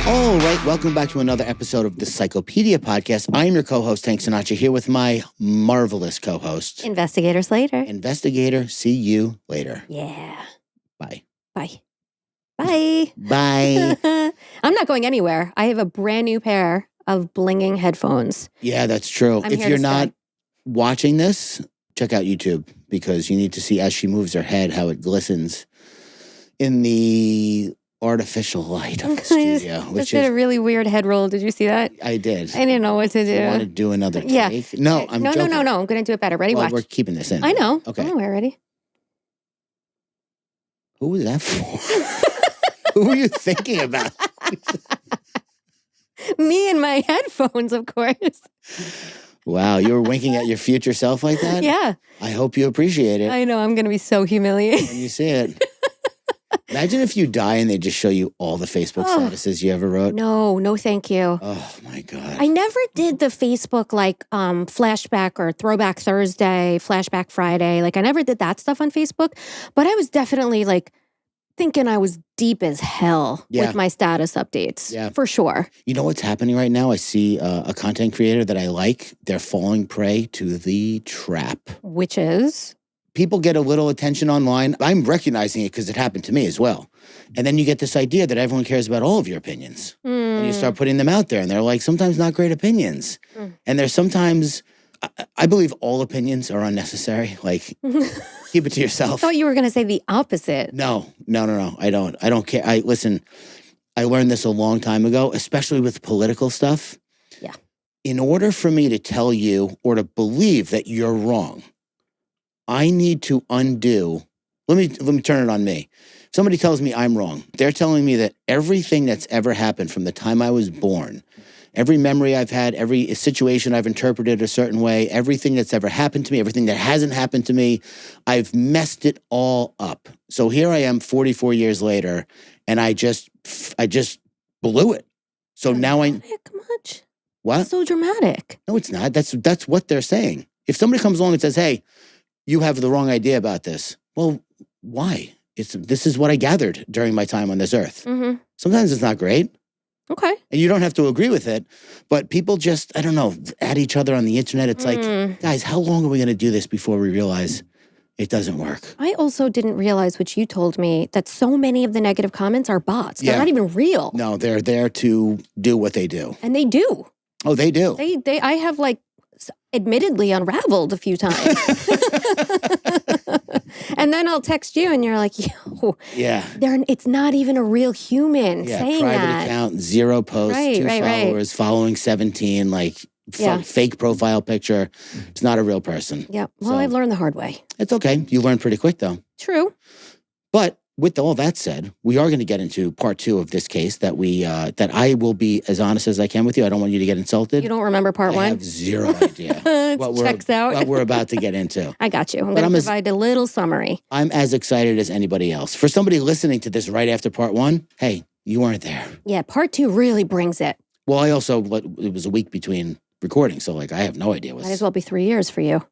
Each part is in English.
All right, welcome back to another episode of the Psychopedia podcast. I'm your co-host, Hank Sinatra, here with my marvelous co-host. Investigator Slater. Investigator, see you later. Yeah. Bye. Bye. Bye. Bye. I'm not going anywhere. I have a brand new pair of blinging headphones. Yeah, that's true. I'm if here you're to not stay. watching this, check out YouTube because you need to see as she moves her head how it glistens in the artificial light of the studio. Just did a really weird head roll. Did you see that? I did. I didn't know what to do. You want to do another take? Yeah. No, I'm joking. No. I'm going to do it better. Ready? Well, Watch. we're keeping this in. I know. Okay. Oh, we're ready. Who was that for? Who were you thinking about? Me and my headphones, of course. Wow, you were winking at your future self like that? Yeah. I hope you appreciate it I know. I'm going to be so humiliated. when you see it. Imagine if you die and they just show you all the Facebook statuses you ever wrote. No, thank you. Oh, my God. I never did the Facebook flashback or throwback Thursday, flashback Friday. I never did that stuff on Facebook, but I was definitely thinking I was deep as hell with my status updates. Yeah. For sure. You know what's happening right now? I see a content creator that I like. They're falling prey to the trap. Which is? People get a little attention online. I'm recognizing it because it happened to me as well. And then you get this idea that everyone cares about all of your opinions. And you start putting them out there and they're sometimes not great opinions. And there's sometimes, I believe all opinions are unnecessary. Keep it to yourself. I thought you were going to say the opposite. No. I don't care. Listen, I learned this a long time ago, especially with political stuff. Yeah. In order for me to tell you or to believe that you're wrong, I need to undo. Let me turn it on me. If somebody tells me I'm wrong, they're telling me that everything that's ever happened from the time I was born, every memory I've had, every situation I've interpreted a certain way, everything that's ever happened to me, everything that hasn't happened to me, I've messed it all up. So here I am 44 years later, and I just blew it. So now Much? What? So dramatic. No, it's not. That's what they're saying. If somebody comes along and says, hey, you have the wrong idea about this. Well, why? This is what I gathered during my time on this earth. Mm-hmm. Sometimes it's not great. Okay. And you don't have to agree with it. But people just, I don't know, at each other on the internet. It's guys, how long are we going to do this before we realize it doesn't work? I also didn't realize, which you told me, that so many of the negative comments are bots. They're not even real. No, they're there to do what they do. And they do. Oh, they do. I have admittedly unraveled a few times. And then I'll text you and you're like, yo, it's not even a real human saying private that. Account, 0 posts, 2 followers, following 17, fake profile picture. It's not a real person. Yeah. Well, I've learned the hard way. It's okay. You learn pretty quick though. True. But with all that said, we are going to get into part 2 of this case that I will be as honest as I can with you. I don't want you to get insulted. You don't remember part 1? I have 0 idea what we're about to get into. I got you. I'm going to provide a little summary. I'm as excited as anybody else. For somebody listening to this right after part 1, hey, you weren't there. Yeah, part 2 really brings it. Well, I also, it was a week between recordings, so I have no idea. Might as well be 3 years for you.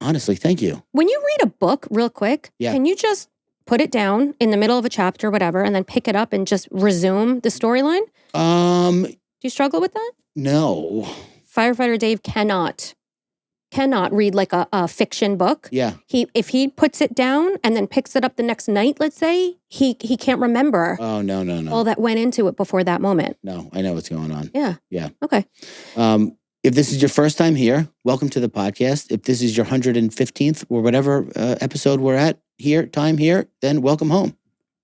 Honestly, thank you. When you read a book real quick, can you just put it down in the middle of a chapter, whatever, and then pick it up and just resume the storyline? Do you struggle with that? No. Firefighter Dave cannot read a fiction book. Yeah. If he puts it down and then picks it up the next night, let's say, he can't remember. Oh, no. All that went into it before that moment. No, I know what's going on. Yeah. Yeah. Okay. If this is your first time here, welcome to the podcast. If this is your 115th or whatever episode we're at here, then welcome home.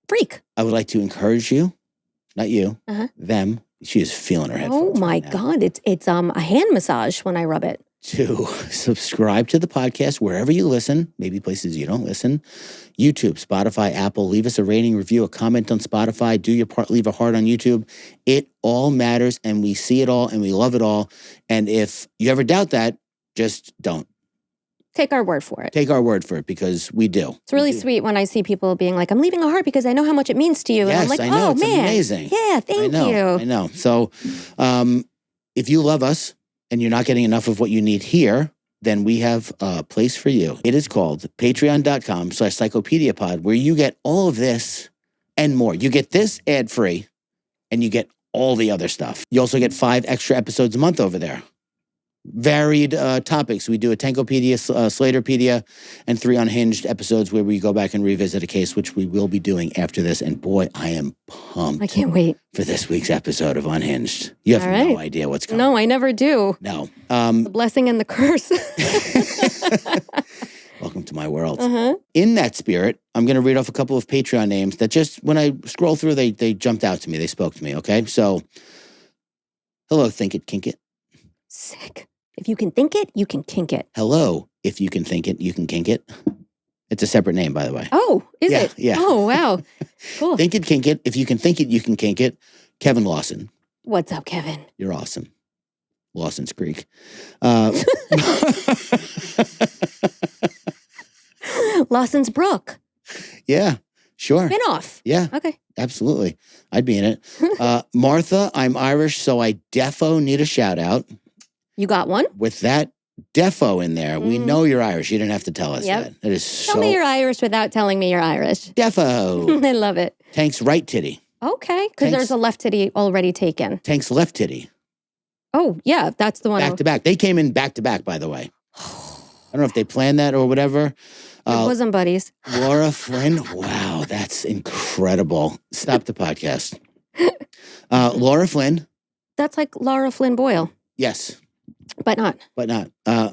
Freak. I would like to encourage you, not you, them. She is feeling her headphones. Oh my God. It's a hand massage when I rub it. To subscribe to the podcast wherever you listen, maybe places you don't listen. YouTube, Spotify, Apple. Leave us a rating, review, a comment on Spotify. Do your part, leave a heart on YouTube. It all matters, and we see it all, and we love it all. And if you ever doubt that, just don't. Take our word for it. Take our word for it, because we do. It's really sweet when I see people being like, I'm leaving a heart because I know how much it means to you. Yes, and I'm like, I know. Oh, it's man. Amazing. Yeah, thank you. I know. So if you love us and you're not getting enough of what you need here, then we have a place for you. It is called patreon.com/psychopediapod, where you get all of this and more. You get this ad-free, and you get all the other stuff. You also get 5 extra episodes a month over there. Varied topics. We do a Tankopedia, Slaterpedia, and 3 unhinged episodes where we go back and revisit a case, which we will be doing after this. And boy, I am pumped. I can't wait for this week's episode of Unhinged. You have no idea what's coming. No, I never do. No. The blessing and the curse. Welcome to my world. In that spirit, I'm going to read off a couple of Patreon names that just, when I scroll through, they jumped out to me. They spoke to me, okay? So, hello, Think It, Kink It. Sick. If you can think it, you can kink it. Hello, if you can think it, you can kink it. It's a separate name, by the way. Oh, is it? Yeah. Oh, wow. Cool. Think it, kink it. If you can think it, you can kink it. Kevin Lawson. What's up, Kevin? You're awesome. Lawson's Creek. Lawson's Brook. Yeah, sure. Spinoff. Yeah. Okay. Absolutely. I'd be in it. Martha, I'm Irish, so I defo need a shout out. You got one? With that defo in there, we know you're Irish. You didn't have to tell us that. It is so... Tell me you're Irish without telling me you're Irish. Defo. I love it. Tank's right titty. Okay, because there's a left titty already taken. Tank's left titty. Oh, yeah, that's the one. Back to back. They came in back to back, by the way. I don't know if they planned that or whatever. Bosom buddies. Laura Flynn. Wow, that's incredible. Stop the podcast. Laura Flynn. That's like Laura Flynn Boyle. Yes. But not.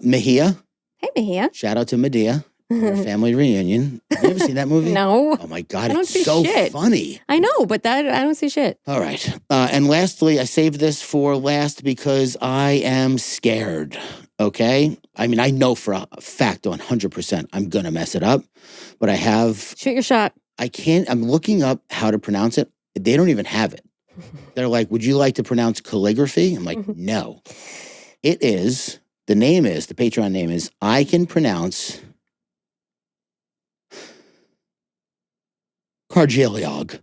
Mejia. Hey, Mejia. Shout out to Medea. Family reunion. Have you ever seen that movie? No. Oh my God, it's so funny. I know, but I don't see shit. All right. And lastly, I saved this for last because I am scared. Okay? I mean, I know for a fact 100% I'm going to mess it up, but I have... Shoot your shot. I'm looking up how to pronounce it. They don't even have it. They're like, would you like to pronounce calligraphy? I'm like, no. The Patreon name is, I can pronounce Cargiliog.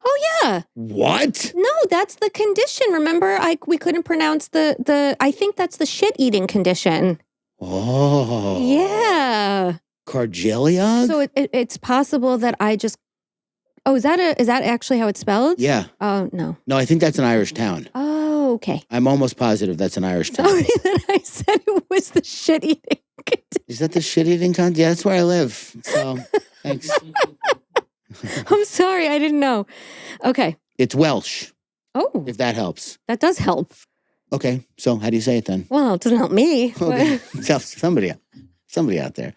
Oh, yeah. What? No, that's the condition. Remember, we couldn't pronounce I think that's the shit-eating condition. Oh. Yeah. Cargiliog? So it's possible that I just... Oh, is that actually how it's spelled? Yeah. Oh, no. No, I think that's an Irish town. Oh, okay. I'm almost positive that's an Irish town. Sorry that I said it was the shit-eating condition. Is that the shit-eating town? Yeah, that's where I live. So, thanks. I'm sorry, I didn't know. Okay. It's Welsh. Oh. If that helps. That does help. Okay, so how do you say it then? Well, it doesn't help me. Okay. somebody out there.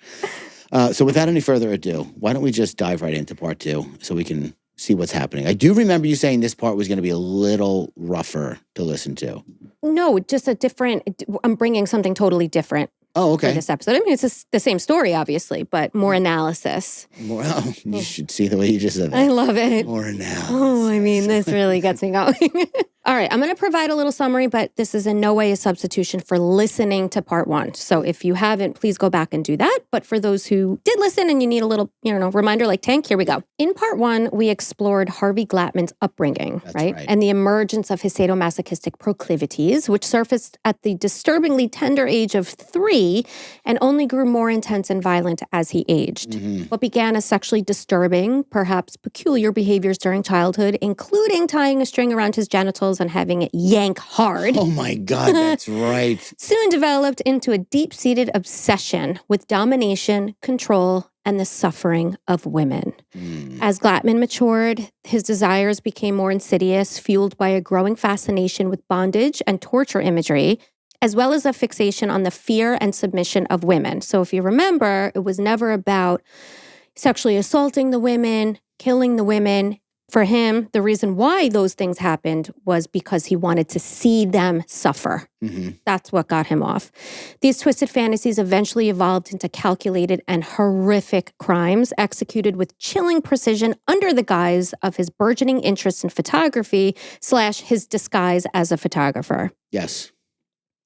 So without any further ado, why don't we just dive right into part 2 so we can see what's happening. I do remember you saying this part was going to be a little rougher to listen to. No, just I'm bringing something totally different. Oh, okay. For this episode. I mean, it's the same story, obviously, but more analysis. Well, you should see the way you just said that. I love it. More analysis. Oh, I mean, this really gets me going. All right, I'm going to provide a little summary, but this is in no way a substitution for listening to part 1. So if you haven't, please go back and do that. But for those who did listen and you need a little, reminder like Tank, here we go. In part 1, we explored Harvey Glatman's upbringing, right? And the emergence of his sadomasochistic proclivities, which surfaced at the disturbingly tender age of 3 and only grew more intense and violent as he aged. What began as sexually disturbing, perhaps peculiar behaviors during childhood, including tying a string around his genitals and having it yank hard. Oh my God, that's right. Soon developed into a deep-seated obsession with domination, control, and the suffering of women. As Glatman matured, his desires became more insidious, fueled by a growing fascination with bondage and torture imagery, as well as a fixation on the fear and submission of women. So if you remember, it was never about sexually assaulting the women, killing the women. For him, the reason why those things happened was because he wanted to see them suffer. That's what got him off. These twisted fantasies eventually evolved into calculated and horrific crimes executed with chilling precision under the guise of his burgeoning interest in photography / his disguise as a photographer. Yes.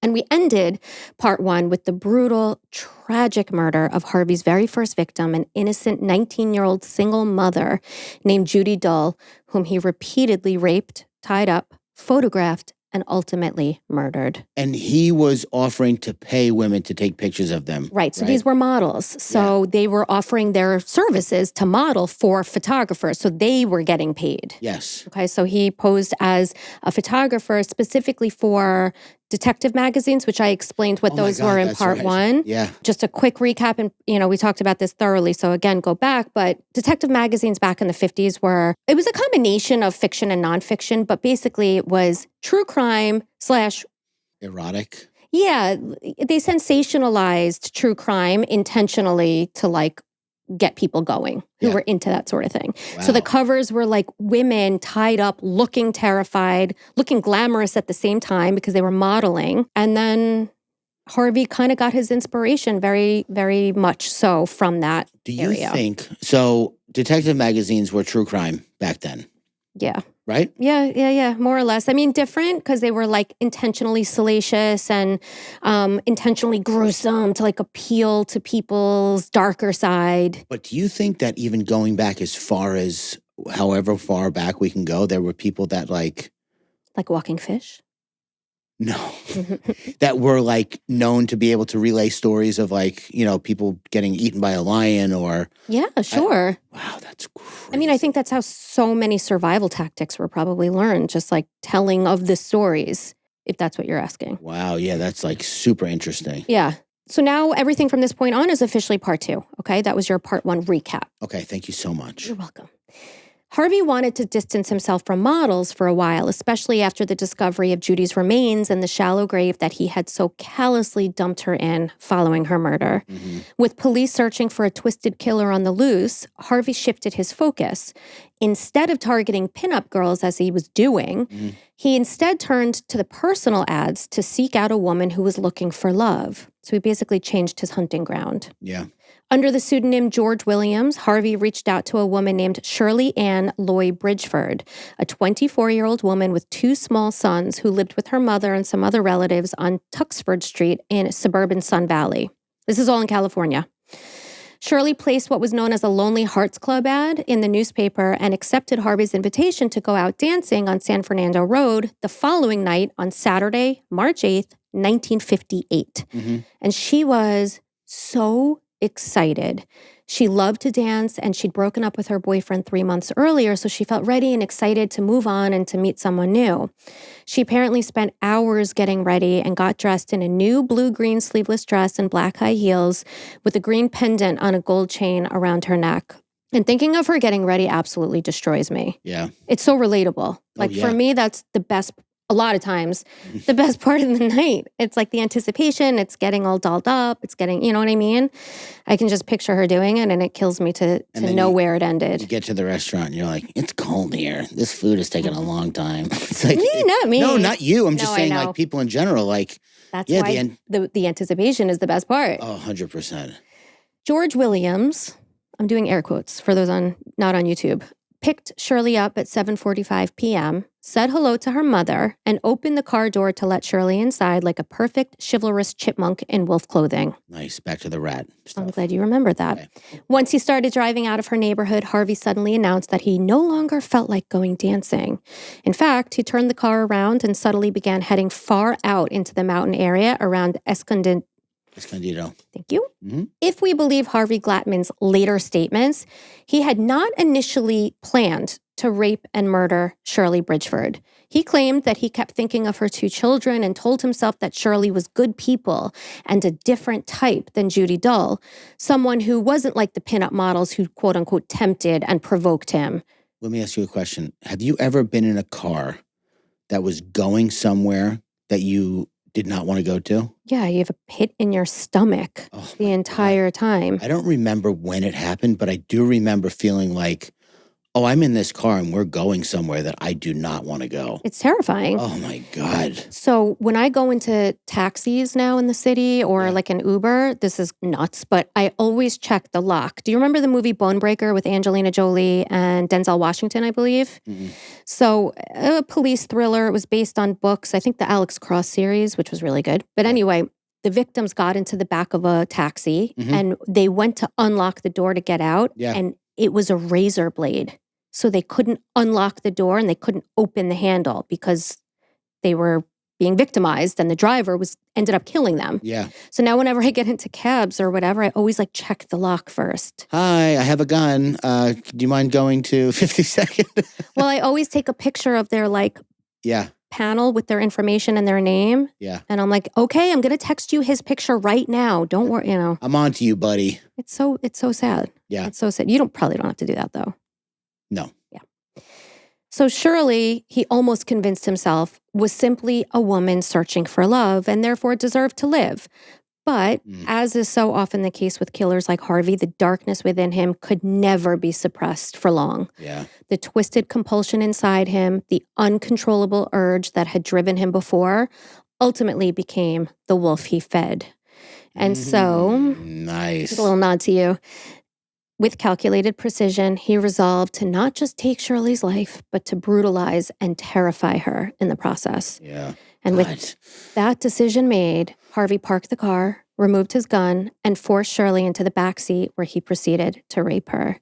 And we ended part 1 with the brutal, tragic murder of Harvey's very first victim, an innocent 19-year-old single mother named Judy Dull, whom he repeatedly raped, tied up, photographed, and ultimately murdered. And he was offering to pay women to take pictures of them. Right. So these were models. So they were offering their services to model for photographers. So they were getting paid. Yes. Okay. So he posed as a photographer specifically for detective magazines, which I explained what those were in part one. Yeah. Just a quick recap. And, we talked about this thoroughly. So again, go back. But detective magazines back in the 50s it was a combination of fiction and nonfiction, but basically it was true crime / erotic. Yeah, they sensationalized true crime intentionally to get people going who were into that sort of thing. Wow. So the covers were like women tied up, looking terrified, looking glamorous at the same time because they were modeling. And then Harvey kind of got his inspiration very, very much so from that area. Do you think, so detective magazines were true crime back then? Yeah. Right? Yeah, more or less. I mean, different because they were intentionally salacious and intentionally gruesome to appeal to people's darker side. But do you think that even going back as far as however far back we can go, there were people that Like walking fish? No. That were known to be able to relay stories of people getting eaten by a lion or... Yeah, sure. Wow, that's crazy. I mean, I think that's how so many survival tactics were probably learned, just telling of the stories, if that's what you're asking. Wow, yeah, that's super interesting. Yeah. So now everything from this point on is officially part 2, okay? That was your part 1 recap. Okay, thank you so much. You're welcome. Harvey wanted to distance himself from models for a while, especially after the discovery of Judy's remains and the shallow grave that he had so callously dumped her in following her murder. Mm-hmm. With police searching for a twisted killer on the loose, Harvey shifted his focus. Instead of targeting pinup girls as he was doing, he instead turned to the personal ads to seek out a woman who was looking for love. So he basically changed his hunting ground. Yeah. Under the pseudonym George Williams, Harvey reached out to a woman named Shirley Ann Loy Bridgeford, a 24-year-old woman with 2 small sons who lived with her mother and some other relatives on Tuxford Street in suburban Sun Valley. This is all in California. Shirley placed what was known as a Lonely Hearts Club ad in the newspaper and accepted Harvey's invitation to go out dancing on San Fernando Road the following night on Saturday, March 8th, 1958. Mm-hmm. And she was so excited. She loved to dance and she'd broken up with her boyfriend 3 months earlier, so she felt ready and excited to move on and to meet someone new. She apparently spent hours getting ready and got dressed in a new blue-green sleeveless dress and black high heels with a green pendant on a gold chain around her neck. And thinking of her getting ready absolutely destroys me. Yeah. It's so relatable. For me, that's the best. A lot of times, the best part of the night. It's the anticipation, it's getting all dolled up, it's getting, you know what I mean? I can just picture her doing it and it kills me to know where it ended. You get to the restaurant and you're like, it's cold here. This food is taking a long time. It's not me. No, not you. I'm just saying people in general, That's why the anticipation is the best part. Oh, 100%. George Williams, I'm doing air quotes for those not on YouTube, picked Shirley up at 7:45 p.m., said hello to her mother, and opened the car door to let Shirley inside like a perfect chivalrous chipmunk in wolf clothing. Nice. Back to the rat stuff. I'm glad you remembered that. Okay. Once he started driving out of her neighborhood, Harvey suddenly announced that he no longer felt like going dancing. In fact, he turned the car around and subtly began heading far out into the mountain area around Escondido. Thank you. Mm-hmm. If we believe Harvey Glatman's later statements, he had not initially planned to rape and murder Shirley Bridgeford. He claimed that he kept thinking of her 2 children and told himself that Shirley was good people and a different type than Judy Dull, someone who wasn't like the pinup models who quote-unquote tempted and provoked him. Let me ask you a question. Have you ever been in a car that was going somewhere that you did not want to go to? Yeah, you have a pit in your stomach the entire time. I don't remember when it happened, but I do remember feeling like, oh, I'm in this car and we're going somewhere that I do not want to go. It's terrifying. Oh my God. So when I go into taxis now in the city or an Uber, this is nuts, but I always check the lock. Do you remember the movie Bone Breaker with Angelina Jolie and Denzel Washington, I believe? Mm-hmm. So a police thriller. It was based on books. I think the Alex Cross series, which was really good. But anyway, the victims got into the back of a taxi and they went to unlock the door to get out. Yeah. And it was a razor blade. So they couldn't unlock the door and they couldn't open the handle because they were being victimized and the driver ended up killing them. Yeah. So now whenever I get into cabs or whatever, I always like check the lock first. Hi, I have a gun. Do you mind going to 52nd? Well, I always take a picture of their like panel with their information and their name. Yeah. And I'm like, okay, I'm going to text you his picture right now. Don't worry, I'm on to you, buddy. It's so sad. Yeah. It's so sad. You probably don't have to do that though. No. Yeah. So Shirley, he almost convinced himself, was simply a woman searching for love and therefore deserved to live. But as is so often the case with killers like Harvey, the darkness within him could never be suppressed for long. Yeah. The twisted compulsion inside him, the uncontrollable urge that had driven him before, ultimately became the wolf he fed. And so, nice. A little nod to you. With calculated precision, he resolved to not just take Shirley's life, but to brutalize and terrify her in the process. Yeah. And with that decision made, Harvey parked the car, removed his gun, and forced Shirley into the backseat where he proceeded to rape her.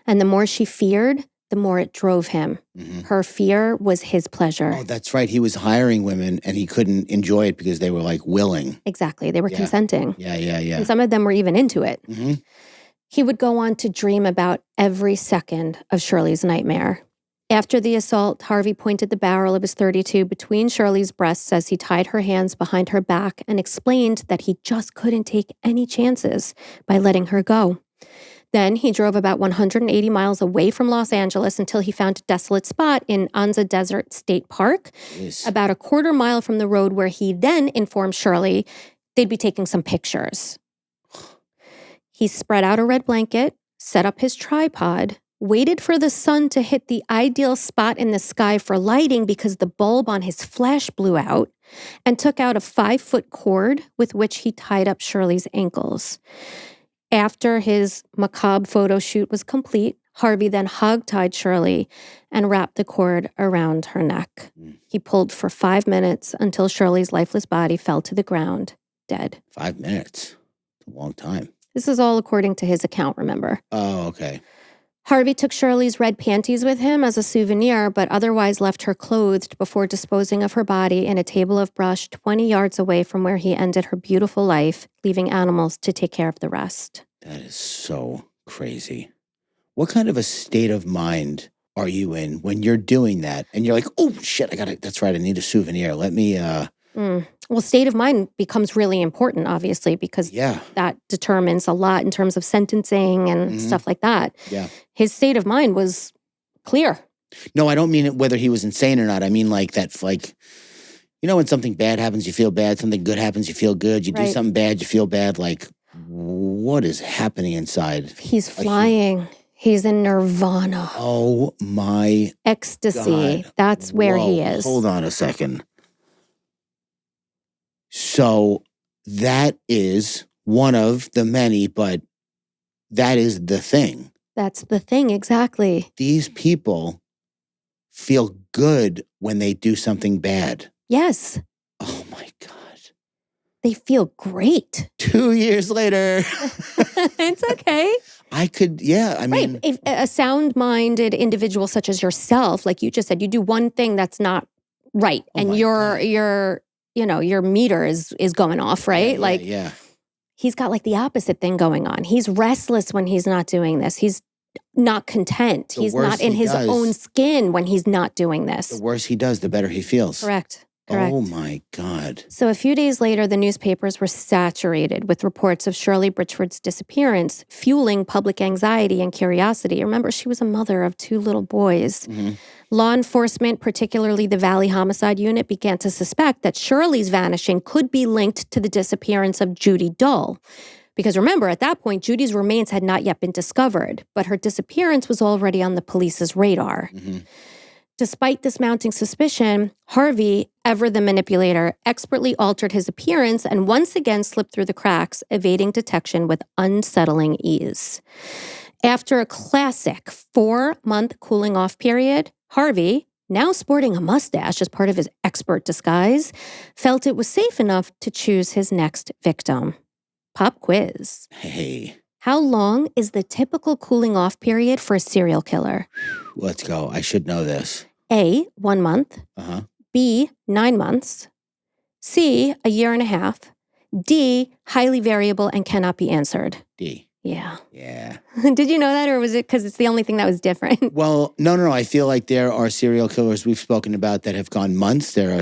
And the more she feared, the more it drove him. Her fear was his pleasure. Oh, that's right. He was hiring women and he couldn't enjoy it because they were like willing. Exactly. They were consenting. Yeah. And some of them were even into it. He would go on to dream about every second of Shirley's nightmare. After the assault, Harvey pointed the barrel of his .32 between Shirley's breasts as he tied her hands behind her back and explained that he just couldn't take any chances by letting her go. Then he drove about 180 miles away from Los Angeles until he found a desolate spot in Anza Desert State Park, about a quarter mile from the road, where he then informed Shirley they'd be taking some pictures. He spread out a red blanket, set up his tripod, waited for the sun to hit the ideal spot in the sky for lighting because the bulb on his flash blew out, and took out a 5-foot cord with which he tied up Shirley's ankles. After his macabre photo shoot was complete, Harvey then hog-tied Shirley and wrapped the cord around her neck. He pulled for 5 minutes until Shirley's lifeless body fell to the ground, dead. 5 minutes. A long time. This is all according to his account, remember? Oh, okay. Harvey took Shirley's red panties with him as a souvenir, but otherwise left her clothed before disposing of her body in a table of brush 20 yards away from where he ended her beautiful life, leaving animals to take care of the rest. That is so crazy. What kind of a state of mind are you in when you're doing that? And you're like, oh, shit, that's right, I need a souvenir. Let me, Well, state of mind becomes really important, obviously, because that determines a lot in terms of sentencing and stuff like that. Yeah. His state of mind was clear. No, I don't mean it whether he was insane or not. I mean like that, like, you know, when something bad happens, you feel bad. Something good happens, you feel good. You do something bad, you feel bad. Like, what is happening inside? He's flying. He's in nirvana. Oh, my ecstasy. God. That's where he is. Hold on a second. So that is one of the many, but that is the thing. That's the thing, exactly. These people feel good when they do something bad. Yes. Oh, my God. They feel great. 2 years later. It's okay. I could, I mean. Right. If a sound-minded individual such as yourself, like you just said, you do one thing that's not right, and your meter is going off, right? Yeah. He's got like the opposite thing going on. He's restless when he's not doing this. He's not content. He's not in his own skin when he's not doing this. The worse he does, the better he feels. Correct. Oh, my God. So a few days later, the newspapers were saturated with reports of Shirley Britchford's disappearance, fueling public anxiety and curiosity. Remember, she was a mother of 2 little boys. Law enforcement, particularly the Valley Homicide Unit, began to suspect that Shirley's vanishing could be linked to the disappearance of Judy Dull. Because remember, at that point, Judy's remains had not yet been discovered, but her disappearance was already on the police's radar. Despite this mounting suspicion, Harvey, ever the manipulator, expertly altered his appearance and once again slipped through the cracks, evading detection with unsettling ease. After a classic 4-month cooling-off period, Harvey, now sporting a mustache as part of his expert disguise, felt it was safe enough to choose his next victim. Pop quiz. Hey. How long is the typical cooling-off period for a serial killer? Let's go. I should know this. A, 1 month. B, 9 months. C, a year and a half. D, highly variable and cannot be answered. D. Yeah. Yeah. Did you know that, or was it because it's the only thing that was different? Well, no. I feel like there are serial killers we've spoken about that have gone months. There are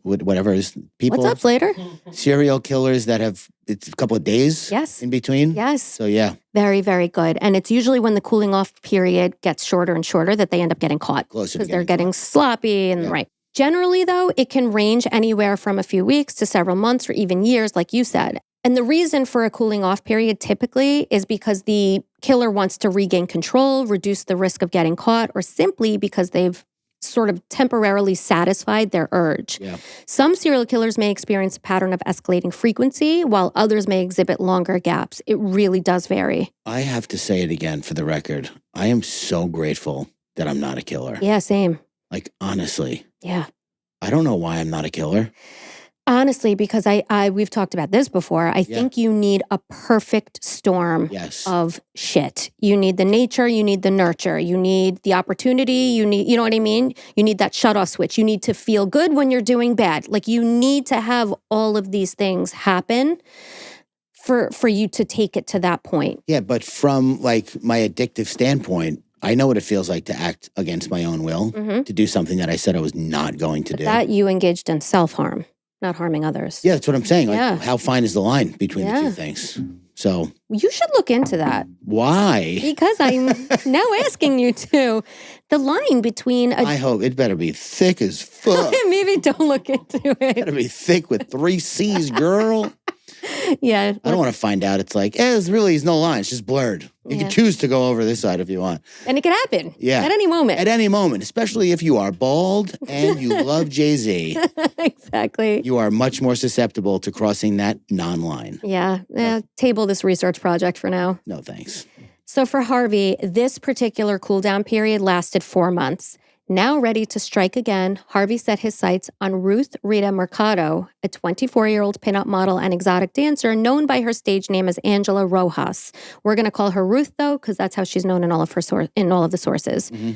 whatever is people. What's up, Slater? Serial killers that have it's a couple of days. Yes. In between. Yes. So yeah. Very, very good. And it's usually when the cooling off period gets shorter and shorter that they end up getting caught. Closer because they're getting sloppy and right. Generally, though, it can range anywhere from a few weeks to several months or even years, like you said. And the reason for a cooling off period typically is because the killer wants to regain control, reduce the risk of getting caught, or simply because they've sort of temporarily satisfied their urge. Yeah. Some serial killers may experience a pattern of escalating frequency, while others may exhibit longer gaps. It really does vary. I have to say it again for the record. I am so grateful that I'm not a killer. Yeah, same. Like, honestly. Yeah. I don't know why I'm not a killer. Honestly, because we've talked about this before. I think you need a perfect storm of shit. You need the nature, you need the nurture, you need the opportunity, you know what I mean? You need that shut off switch. You need to feel good when you're doing bad. Like you need to have all of these things happen for you to take it to that point. Yeah, but from like my addictive standpoint, I know what it feels like to act against my own will, to do something that I said I was not going to do. That you engaged in self-harm. Not harming others. Yeah, that's what I'm saying. Like, how fine is the line between the two things? So you should look into that. Why? Because I'm now asking you to. The line between I hope it better be thick as fuck. Maybe don't look into it. It better be thick with 3 C's, girl. Yeah. I don't want to find out it's like, there's no line. It's just blurred. You can choose to go over this side if you want. And it can happen. Yeah. At any moment. At any moment, especially if you are bald and you love Jay-Z. Exactly. You are much more susceptible to crossing that non-line. Yeah. Table this research project for now. No, thanks. So for Harvey, this particular cool down period lasted 4 months. Now ready to strike again, Harvey set his sights on Ruth Rita Mercado, a 24-year-old pinup model and exotic dancer known by her stage name as Angela Rojas. We're going to call her Ruth, though, because that's how she's known in all of the sources. Mm-hmm.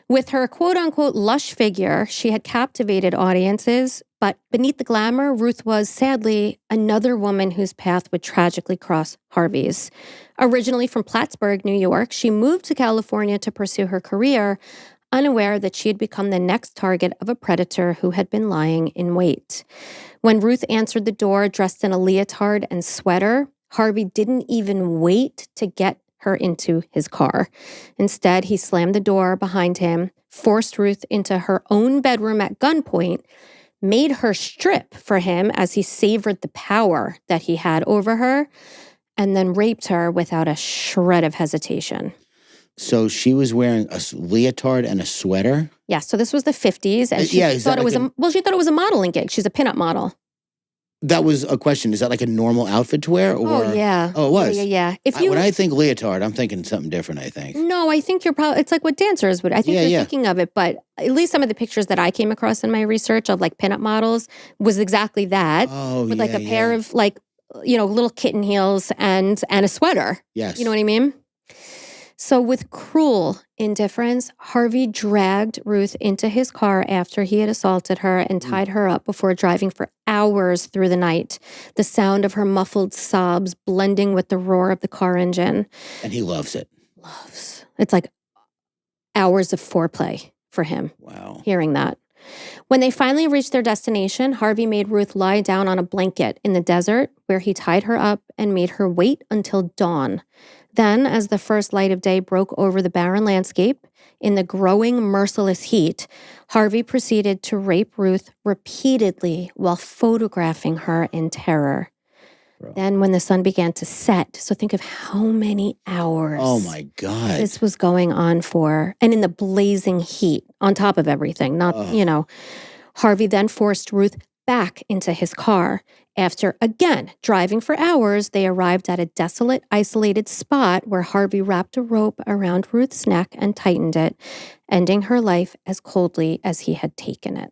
With her quote-unquote lush figure, she had captivated audiences, but beneath the glamour, Ruth was, sadly, another woman whose path would tragically cross Harvey's. Originally from Plattsburgh, New York, she moved to California to pursue her career, unaware that she had become the next target of a predator who had been lying in wait. When Ruth answered the door dressed in a leotard and sweater, Harvey didn't even wait to get her into his car. Instead, he slammed the door behind him, forced Ruth into her own bedroom at gunpoint, made her strip for him as he savored the power that he had over her, and then raped her without a shred of hesitation. So she was wearing a leotard and a sweater? Yeah, so this was the 50s, and she thought it was she thought it was a modeling gig. She's a pinup model. That was a question. Is that like a normal outfit to wear? Or? Oh, yeah. Oh, it was? Yeah. When I think leotard, I'm thinking something different, I think. No, I think it's like what dancers would. I think you're thinking of it, but at least some of the pictures that I came across in my research of like pinup models was exactly that. Oh, with like a pair of like, little kitten heels and a sweater. Yes. You know what I mean? So with cruel indifference, Harvey dragged Ruth into his car after he had assaulted her and tied her up before driving for hours through the night, the sound of her muffled sobs blending with the roar of the car engine. And he loves it. It's like hours of foreplay for him. Wow. Hearing that. When they finally reached their destination, Harvey made Ruth lie down on a blanket in the desert where he tied her up and made her wait until dawn. Then, as the first light of day broke over the barren landscape, in the growing merciless heat, Harvey proceeded to rape Ruth repeatedly while photographing her in terror. Bro. Then when the sun began to set, so think of how many hours. Oh my God. This was going on for, and in the blazing heat, on top of everything, Harvey then forced Ruth back into his car. After, again, driving for hours, they arrived at a desolate, isolated spot where Harvey wrapped a rope around Ruth's neck and tightened it, ending her life as coldly as he had taken it.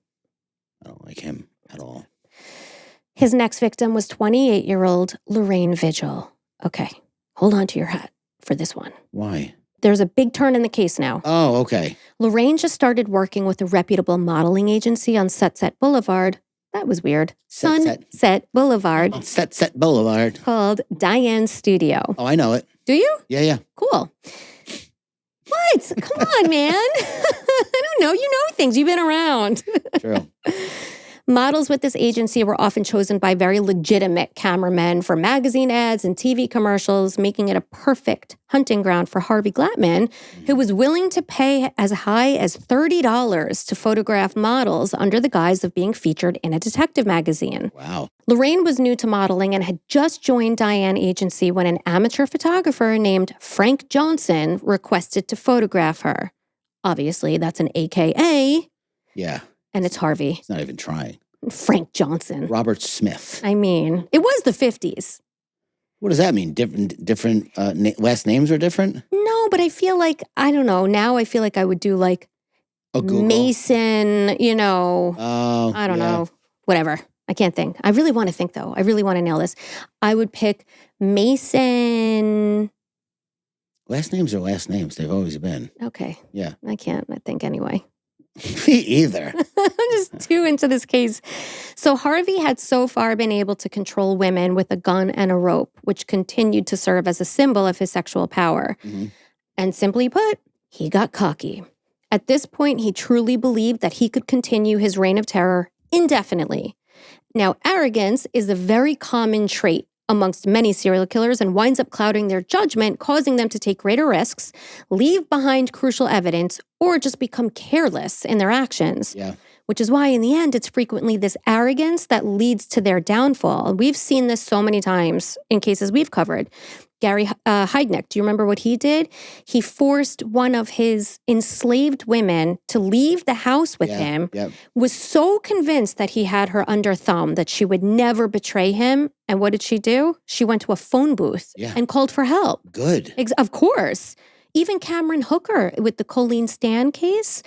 I don't like him at all. His next victim was 28-year-old Lorraine Vigil. Okay, hold on to your hat for this one. Why? there's a big turn in the case now. Oh, okay. Lorraine just started working with a reputable modeling agency on Sunset Boulevard. That was weird. Sunset Boulevard. Sunset Boulevard. Called Diane's Studio. Oh, I know it. Do you? Yeah. Cool. What? Come on, man. I don't know. You know things. You've been around. True. Models with this agency were often chosen by very legitimate cameramen for magazine ads and TV commercials, making it a perfect hunting ground for Harvey Glatman, who was willing to pay as high as $30 to photograph models under the guise of being featured in a detective magazine. Wow. Lorraine was new to modeling and had just joined Diane Agency when an amateur photographer named Frank Johnson requested to photograph her. Obviously, that's an AKA. Yeah. And it's Harvey. He's not even trying. Frank Johnson. Robert Smith. I mean, it was the 50s. What does that mean? Different last names are different? No, but I feel like, I don't know. Now I feel like I would do like Mason, I don't know. Whatever. I can't think. I really want to think, though. I really want to nail this. I would pick Mason. Last names are last names. They've always been. Okay. Yeah. I can't, I think, anyway. Me either. I'm just too into this case. So Harvey had so far been able to control women with a gun and a rope, which continued to serve as a symbol of his sexual power. Mm-hmm. And simply put, he got cocky. At this point, he truly believed that he could continue his reign of terror indefinitely. Now, arrogance is a very common trait amongst many serial killers and winds up clouding their judgment, causing them to take greater risks, leave behind crucial evidence, or just become careless in their actions. Yeah. Which is why, in the end, it's frequently this arrogance that leads to their downfall. We've seen this so many times in cases we've covered. Gary Heidnik, do you remember what he did? He forced one of his enslaved women to leave the house with him, was so convinced that he had her under thumb, that she would never betray him. And what did she do? She went to a phone booth and called for help. Good. Of course. Even Cameron Hooker with the Colleen Stan case,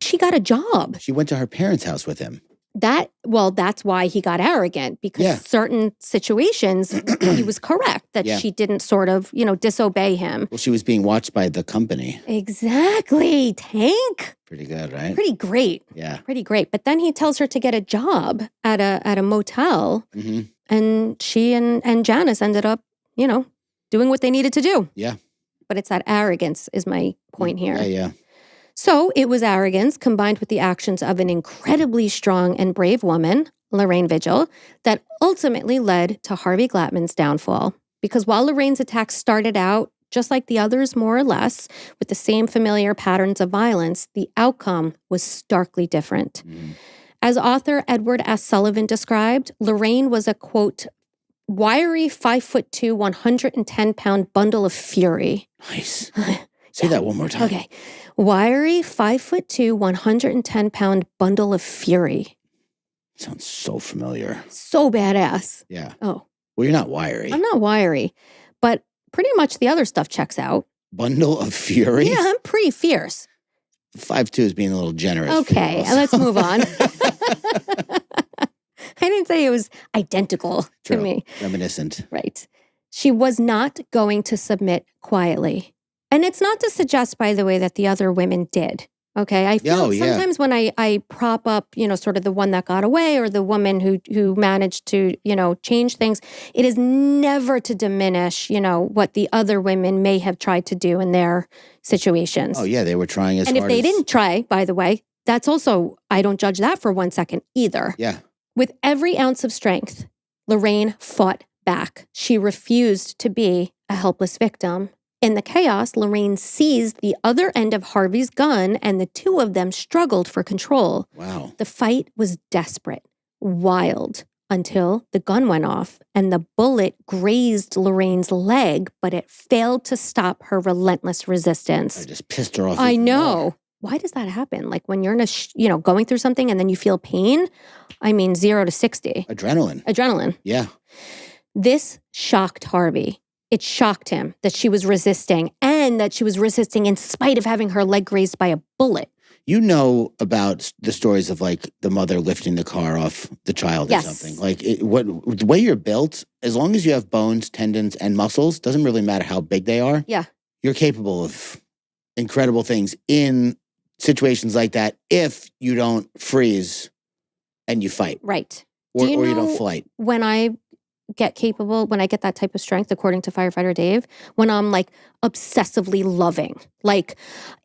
she got a job. She went to her parents' house with him. That's why he got arrogant, because certain situations, he was correct that she didn't sort of, disobey him. Well, she was being watched by the company. Exactly. Tank. Pretty good, right? Pretty great. Yeah. Pretty great. But then he tells her to get a job at a motel. Mm-hmm. And she and Janice ended up, doing what they needed to do. Yeah. But it's that arrogance is my point here. Yeah. So it was arrogance combined with the actions of an incredibly strong and brave woman, Lorraine Vigil, that ultimately led to Harvey Glatman's downfall. Because while Lorraine's attacks started out, just like the others more or less, with the same familiar patterns of violence, the outcome was starkly different. Mm. As author Edward S. Sullivan described, Lorraine was a, quote, wiry 5'2", 110-pound bundle of fury. Nice. Say that one more time. Okay. Wiry, 5'2", 110-pound bundle of fury. Sounds so familiar. So badass. Yeah. Oh. Well, you're not wiry. I'm not wiry, but pretty much the other stuff checks out. Bundle of fury? Yeah, I'm pretty fierce. 5'2" is being a little generous. Okay, let's move on. I didn't say it was identical to me. Reminiscent. Right. She was not going to submit quietly. And it's not to suggest, by the way, that the other women did. Okay. I feel sometimes when I prop up, sort of the one that got away or the woman who managed to, change things, it is never to diminish, what the other women may have tried to do in their situations. Oh, yeah. They were trying as hard as... And if they didn't try, by the way, that's also, I don't judge that for 1 second either. Yeah. With every ounce of strength, Lorraine fought back. She refused to be a helpless victim. In the chaos, Lorraine seized the other end of Harvey's gun, and the two of them struggled for control. Wow. The fight was desperate, wild, until the gun went off, and the bullet grazed Lorraine's leg, but it failed to stop her relentless resistance. I just pissed her off. I know. More. Why does that happen? Like when you're in a, going through something and then you feel pain? I mean, 0 to 60. Adrenaline. Yeah. This shocked Harvey. It shocked him that she was resisting, and that she was resisting in spite of having her leg grazed by a bullet. You know about the stories of like the mother lifting the car off the child or something. Like the way you're built, as long as you have bones, tendons, and muscles, doesn't really matter how big they are. Yeah. You're capable of incredible things in situations like that if you don't freeze and you fight. Right. Or Do you you don't know flight. when I get capable, when I get that type of strength, according to firefighter Dave, when I'm like obsessively loving, like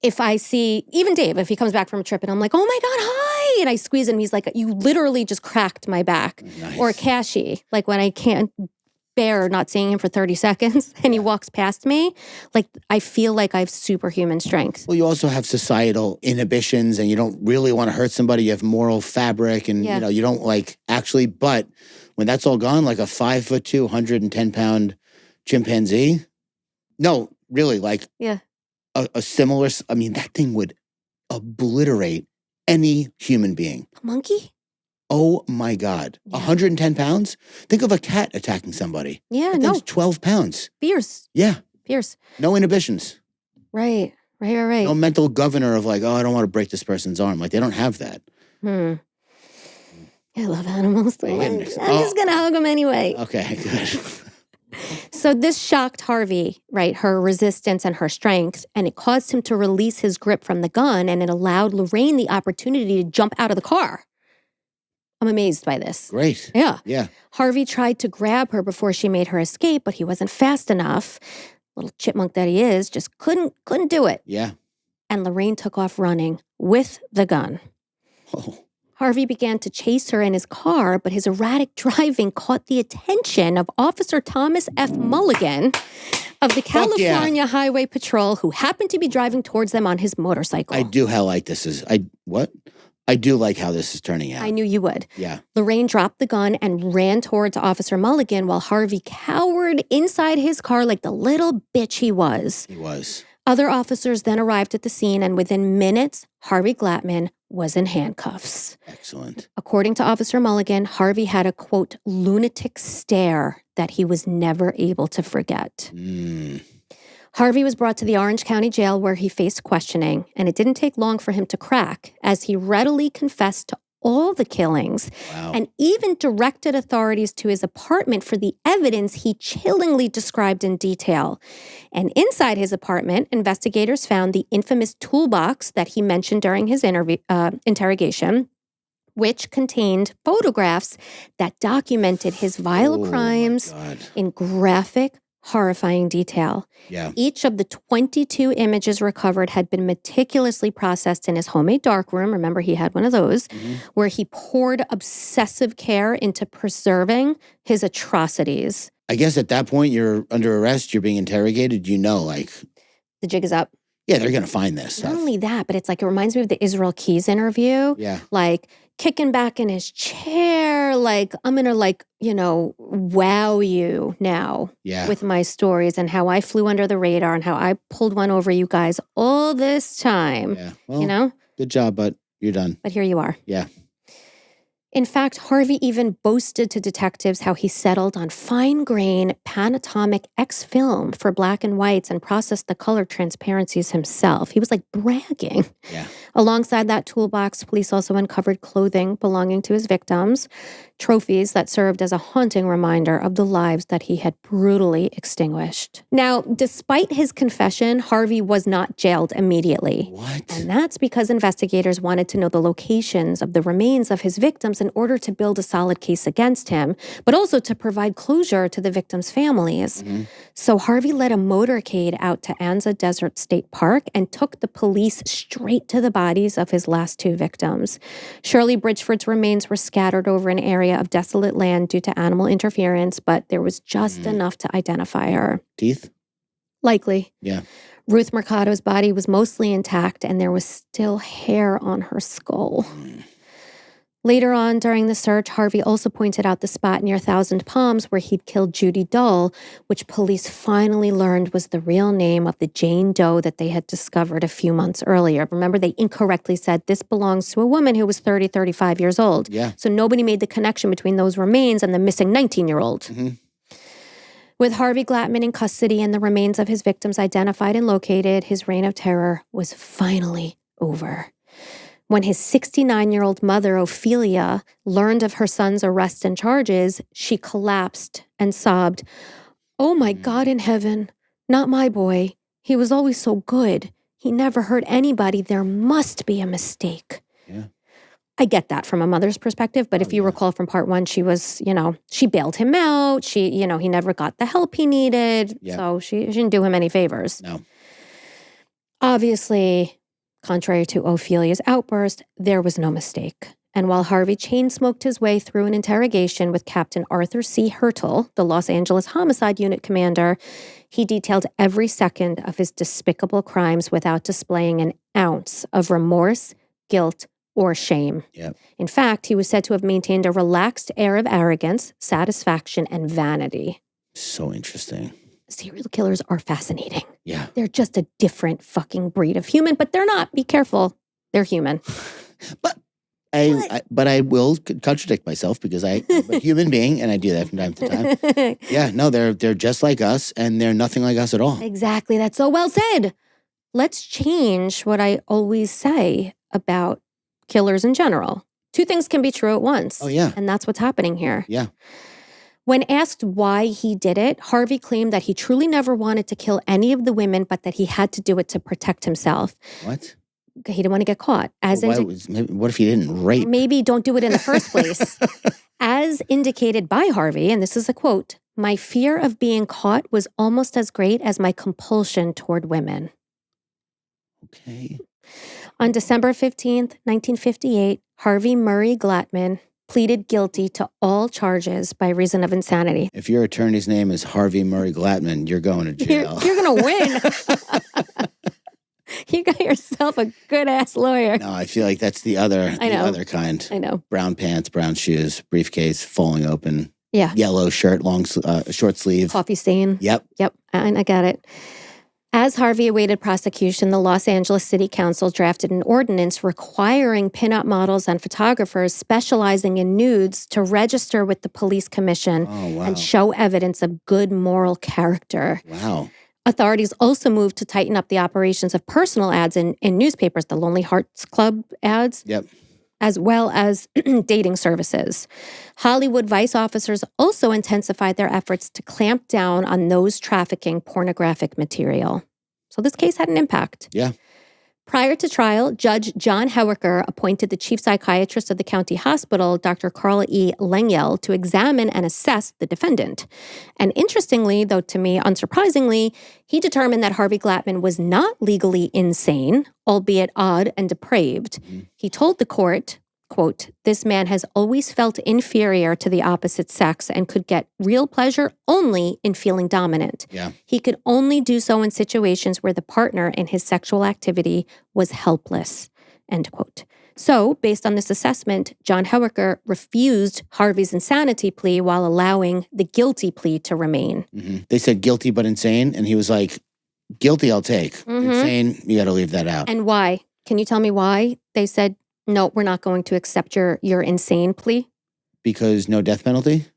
if I see, even Dave, if he comes back from a trip and I'm like, oh my God, hi, and I squeeze him, he's like, you literally just cracked my back. Nice. Or Kashi, like when I can't bear not seeing him for 30 seconds and he walks past me, like I feel like I have superhuman strength. Well, you also have societal inhibitions and you don't really want to hurt somebody. You have moral fabric and, Yeah. you don't like actually, but when that's all gone, like a 5'2", 110-pound chimpanzee, no, really, like Yeah. a similar, I mean, that thing would obliterate any human being. A monkey? Oh my God. Yeah. 110 pounds? Think of a cat attacking somebody. Yeah, That no. thing's 12 pounds. Fierce. Yeah. Fierce. No inhibitions. Right. No mental governor of like, oh, I don't want to break this person's arm. Like, they don't have that. I love animals. So Oh, I'm goodness. just going to hug them anyway. Okay, good. So this shocked Harvey, right? Her resistance and her strength, and it caused him to release his grip from the gun, and it allowed Lorraine the opportunity to jump out of the car. I'm amazed by this. Great. Yeah. Yeah. Harvey tried to grab her before she made her escape, but he wasn't fast enough. Little chipmunk that he is, just couldn't do it. Yeah. And Lorraine took off running with the gun. Oh. Harvey began to chase her in his car, but his erratic driving caught the attention of Officer Thomas F. Mulligan of the California Highway Patrol, who happened to be driving towards them on his motorcycle. I do like this is, I do like how this is turning out. I knew you would. Yeah. Lorraine dropped the gun and ran towards Officer Mulligan while Harvey cowered inside his car like the little bitch he was. He was. Other officers then arrived at the scene, and within minutes, Harvey Glatman was in handcuffs. Excellent. According to Officer Mulligan, Harvey had a, quote, lunatic stare that he was never able to forget. Harvey was brought to the Orange County Jail where he faced questioning, and it didn't take long for him to crack, as he readily confessed to all the killings and even directed authorities to his apartment for the evidence he chillingly described in detail. And inside his apartment, investigators found the infamous toolbox that he mentioned during his interrogation, which contained photographs that documented his vile crimes in graphic, horrifying detail. Yeah. Each of the 22 images recovered had been meticulously processed in his homemade darkroom. Remember, he had one of those, where he poured obsessive care into preserving his atrocities. I guess at that point, you're under arrest, you're being interrogated, like... The jig is up. Yeah, they're going to find this stuff. Not only that, but it's like, it reminds me of the Israel Keys interview. Yeah. Like, kicking back in his chair, like, I'm going to, wow you now with my stories and how I flew under the radar and how I pulled one over you guys all this time. Yeah. Well, good job, but you're done. But here you are. Yeah. In fact, Harvey even boasted to detectives how he settled on fine-grain Panatomic X film for black and whites and processed the color transparencies himself. He was like bragging. Yeah. Alongside that toolbox, police also uncovered clothing belonging to his victims, trophies that served as a haunting reminder of the lives that he had brutally extinguished. Now, despite his confession, Harvey was not jailed immediately. What? And that's because investigators wanted to know the locations of the remains of his victims in order to build a solid case against him, but also to provide closure to the victims' families. So Harvey led a motorcade out to Anza Desert State Park and took the police straight to the bodies of his last two victims. Shirley Bridgeford's remains were scattered over an area of desolate land due to animal interference, but there was just enough to identify her. Teeth? Likely. Yeah. Ruth Mercado's body was mostly intact, and there was still hair on her skull. Later on during the search, Harvey also pointed out the spot near Thousand Palms where he'd killed Judy Dull, which police finally learned was the real name of the Jane Doe that they had discovered a few months earlier. Remember, they incorrectly said this belongs to a woman who was 35 years old. Yeah. So nobody made the connection between those remains and the missing 19-year-old. With Harvey Glatman in custody and the remains of his victims identified and located, his reign of terror was finally over. When his 69-year-old mother, Ophelia, learned of her son's arrest and charges, she collapsed and sobbed, "Oh my God in heaven, not my boy. He was always so good. He never hurt anybody. There must be a mistake. Yeah. I get that from a mother's perspective, but if you recall from part 1, she was, she bailed him out. He never got the help he needed. Yeah. So she didn't do him any favors. No. Obviously, contrary to Ophelia's outburst, there was no mistake. And while Harvey chain-smoked his way through an interrogation with Captain Arthur C. Hertel, the Los Angeles Homicide Unit commander, he detailed every second of his despicable crimes without displaying an ounce of remorse, guilt, or shame. Yep. In fact, he was said to have maintained a relaxed air of arrogance, satisfaction, and vanity. So interesting. Serial killers are fascinating. Yeah. They're just a different fucking breed of human, but they're not. Be careful. They're human. But I will contradict myself because I'm a human being and I do that from time to time. Yeah, no, they're just like us and they're nothing like us at all. Exactly. That's so well said. Let's change what I always say about killers in general. 2 things can be true at once. Oh, yeah. And that's what's happening here. Yeah. When asked why he did it, Harvey claimed that he truly never wanted to kill any of the women, but that he had to do it to protect himself. What? He didn't want to get caught. What if he didn't rape? Maybe don't do it in the first place. As indicated by Harvey, and this is a quote, "My fear of being caught was almost as great as my compulsion toward women." Okay. On December 15th, 1958, Harvey Murray Glatman pleaded guilty to all charges by reason of insanity. If your attorney's name is Harvey Murray Glatman, you're going to jail. You're going to win. You got yourself a good-ass lawyer. No, I feel like that's the other kind. I know. Brown pants, brown shoes, briefcase falling open. Yeah. Yellow shirt, short sleeve. Coffee stain. Yep. I got it. As Harvey awaited prosecution, the Los Angeles City Council drafted an ordinance requiring pinup models and photographers specializing in nudes to register with the police commission and show evidence of good moral character. Wow. Authorities also moved to tighten up the operations of personal ads in newspapers, the Lonely Hearts Club ads, as well as dating services. Hollywood vice officers also intensified their efforts to clamp down on those trafficking pornographic material. So this case had an impact. Yeah. Prior to trial, Judge John Hewicker appointed the chief psychiatrist of the county hospital, Dr. Carl E. Lengyel, to examine and assess the defendant. And interestingly, though to me unsurprisingly, he determined that Harvey Glatman was not legally insane, albeit odd and depraved. Mm-hmm. He told the court, quote, "This man has always felt inferior to the opposite sex and could get real pleasure only in feeling dominant. Yeah. He could only do so in situations where the partner in his sexual activity was helpless," end quote. So, based on this assessment, John Hewicker refused Harvey's insanity plea while allowing the guilty plea to remain. Mm-hmm. They said guilty but insane, and he was like, guilty I'll take. Mm-hmm. Insane, you got to leave that out. And why? Can you tell me why they said, no, we're not going to accept your insane plea? Because no death penalty?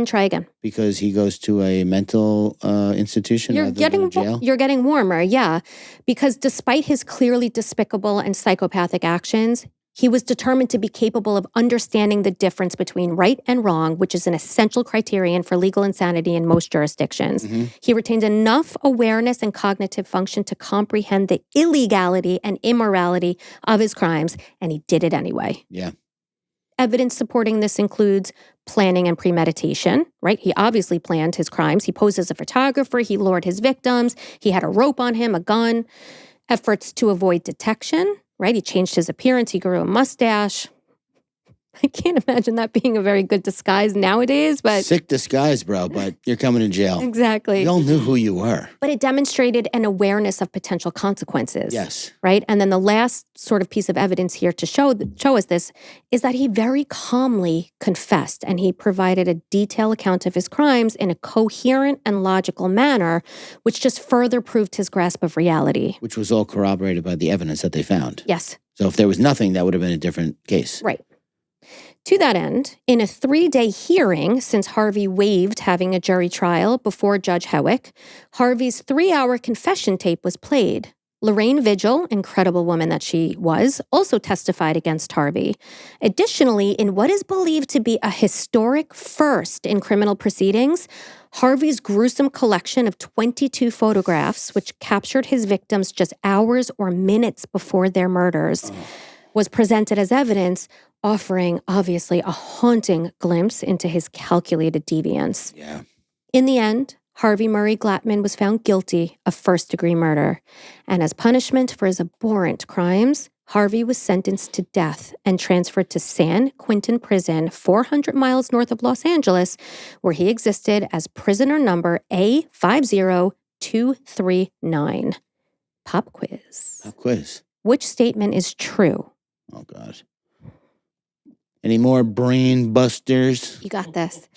Try again. Because he goes to a mental institution rather than a jail? You're getting warmer, yeah. Because despite his clearly despicable and psychopathic actions, he was determined to be capable of understanding the difference between right and wrong, which is an essential criterion for legal insanity in most jurisdictions. Mm-hmm. He retained enough awareness and cognitive function to comprehend the illegality and immorality of his crimes, and he did it anyway. Yeah. Evidence supporting this includes planning and premeditation, right? He obviously planned his crimes. He posed as a photographer. He lured his victims. He had a rope on him, a gun. Efforts to avoid detection, right? He changed his appearance. He grew a mustache. I can't imagine that being a very good disguise nowadays, but... Sick disguise, bro, but you're coming to jail. Exactly. We all knew who you were. But it demonstrated an awareness of potential consequences. Yes. Right? And then the last sort of piece of evidence here to show us this is that he very calmly confessed, and he provided a detailed account of his crimes in a coherent and logical manner, which just further proved his grasp of reality. Which was all corroborated by the evidence that they found. Yes. So if there was nothing, that would have been a different case. Right. To that end, in a 3-day hearing, since Harvey waived having a jury trial before Judge Hewick, Harvey's 3-hour confession tape was played. Lorraine Vigil, incredible woman that she was, also testified against Harvey. Additionally, in what is believed to be a historic first in criminal proceedings, Harvey's gruesome collection of 22 photographs, which captured his victims just hours or minutes before their murders, was presented as evidence, offering, obviously, a haunting glimpse into his calculated deviance. Yeah. In the end, Harvey Murray Glatman was found guilty of first-degree murder. And as punishment for his abhorrent crimes, Harvey was sentenced to death and transferred to San Quentin Prison, 400 miles north of Los Angeles, where he existed as prisoner number A50239. Pop quiz. Pop quiz. Which statement is true? Oh, God. Any more brain busters? You got this.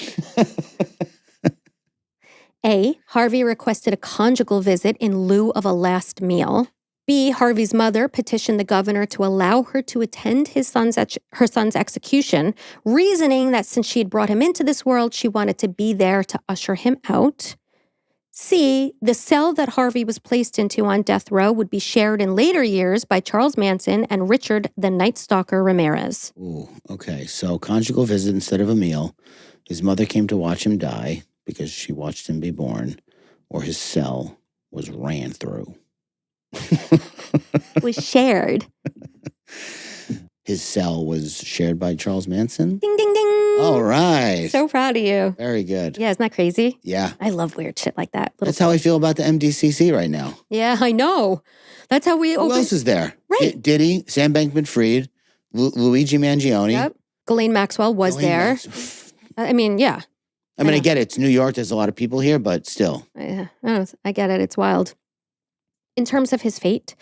A, Harvey requested a conjugal visit in lieu of a last meal. B, Harvey's mother petitioned the governor to allow her to attend her son's execution, reasoning that since she had brought him into this world, she wanted to be there to usher him out. C, the cell that Harvey was placed into on death row would be shared in later years by Charles Manson and Richard the Night Stalker Ramirez. Ooh, okay. So conjugal visit instead of a meal. His mother came to watch him die because she watched him be born, or his cell was ran through. Was shared. His cell was shared by Charles Manson? Ding, ding, ding. All right. So proud of you. Very good. Yeah, isn't that crazy? Yeah. I love weird shit like that. That's how I feel about the MDCC right now. Yeah, I know. That's how we Who else is there? Right. Diddy, Sam Bankman-Fried, Luigi Mangione. Yep. Ghislaine Maxwell was there. I mean, yeah. I get it. It's New York. There's a lot of people here, but still. I get it. It's wild. In terms of his fate,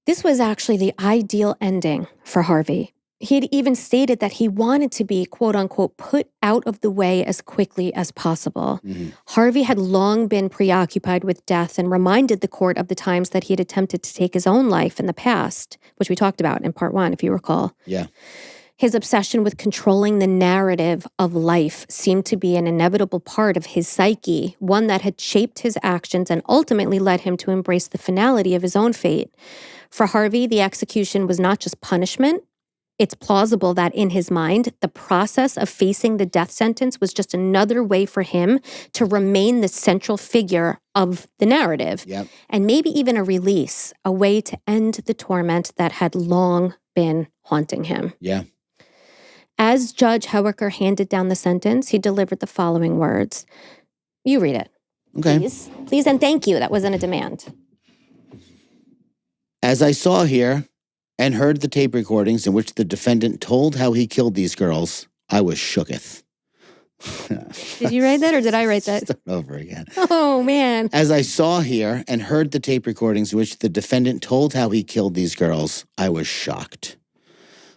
this was actually the ideal ending for Harvey. He had even stated that he wanted to be, quote unquote, put out of the way as quickly as possible. Mm-hmm. Harvey had long been preoccupied with death and reminded the court of the times that he had attempted to take his own life in the past, which we talked about in part 1, if you recall. Yeah. His obsession with controlling the narrative of life seemed to be an inevitable part of his psyche, one that had shaped his actions and ultimately led him to embrace the finality of his own fate. For Harvey, the execution was not just punishment. It's plausible that in his mind, the process of facing the death sentence was just another way for him to remain the central figure of the narrative. Yep. And maybe even a release, a way to end the torment that had long been haunting him. Yeah. As Judge Hewicker handed down the sentence, he delivered the following words. You read it. Okay. Please. Please and thank you. That wasn't a demand. As I saw here and heard the tape recordings in which the defendant told how he killed these girls, I was shooketh. Did you write that or did I write that? Start over again. Oh, man. As I saw here and heard the tape recordings in which the defendant told how he killed these girls, I was shocked.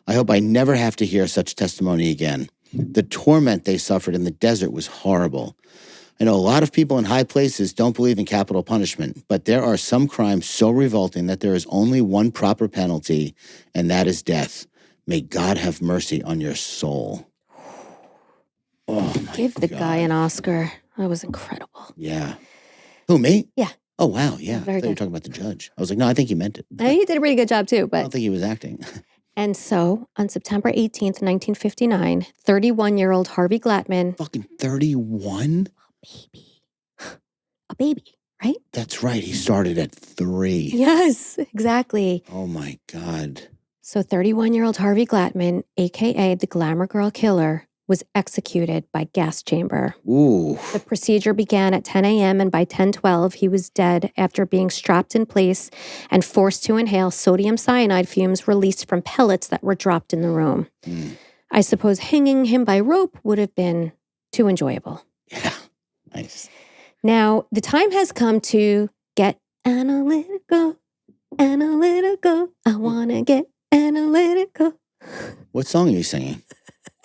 I hope I never have to hear such testimony again. The torment they suffered in the desert was horrible. I know a lot of people in high places don't believe in capital punishment, but there are some crimes so revolting that there is only one proper penalty, and that is death. May God have mercy on your soul. Oh, Give the guy an Oscar. That was incredible. Yeah. Who, me? Yeah. Oh, wow, yeah. I thought Very you were good. talking about the judge. I was like, no, I think he meant it. He did a pretty good job, too. I But don't think he was acting. And so, on September 18th, 1959, 31-year-old Harvey Glatman... Fucking 31? A baby, right? That's right. He started at 3. Yes, exactly. Oh, my God. So 31-year-old Harvey Glatman, a.k.a. the Glamour Girl Killer, was executed by gas chamber. Ooh. The procedure began at 10 a.m. and by 10:12, he was dead after being strapped in place and forced to inhale sodium cyanide fumes released from pellets that were dropped in the room. I suppose hanging him by rope would have been too enjoyable. Yeah. Nice. Now, the time has come to get analytical. I want to get analytical. What song are you singing?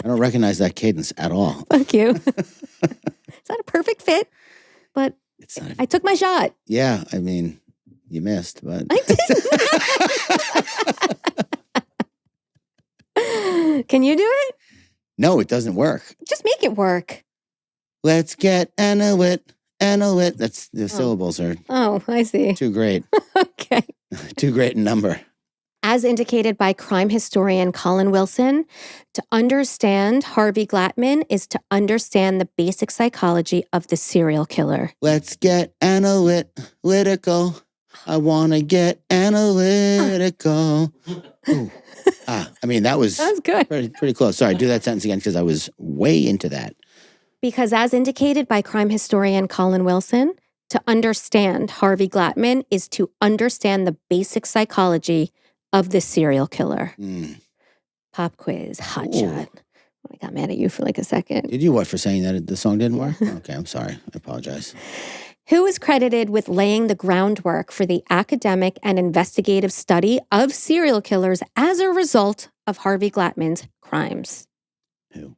I don't recognize that cadence at all. Fuck you. It's not a perfect fit, but It's not, I took my shot. yeah, I mean, you missed, but. I did. Can you do it? No, it doesn't work. Just make it work. Let's get analyt. That's the syllables are Oh, I see. too great. Okay. Too great in number. As indicated by crime historian Colin Wilson, to understand Harvey Glatman is to understand the basic psychology of the serial killer. Let's get analytical. I want to get analytical. Ooh. That was good. pretty close. Sorry, do that sentence again because I was way into that. Because as indicated by crime historian Colin Wilson, to understand Harvey Glatman is to understand the basic psychology of the serial killer. Pop quiz, hotshot. I got mad at you for like a second. Did you what for saying that the song didn't work? Okay, I'm sorry. I apologize. Who is credited with laying the groundwork for the academic and investigative study of serial killers as a result of Harvey Glatman's crimes? Who?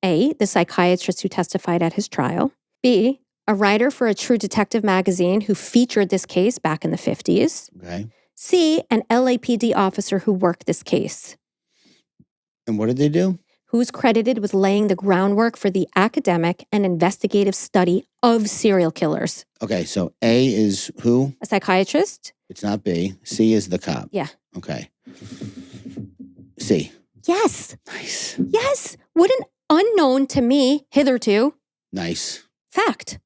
A, the psychiatrist who testified at his trial. B, a writer for a True Detective magazine who featured this case back in the 50s. Okay. C, an LAPD officer who worked this case. And what did they do? Who's credited with laying the groundwork for the academic and investigative study of serial killers? Okay, so A is who? A psychiatrist. It's not B. C is the cop. Yeah. Okay. C. Yes. Nice. Yes. What an unknown to me hitherto Nice. fact.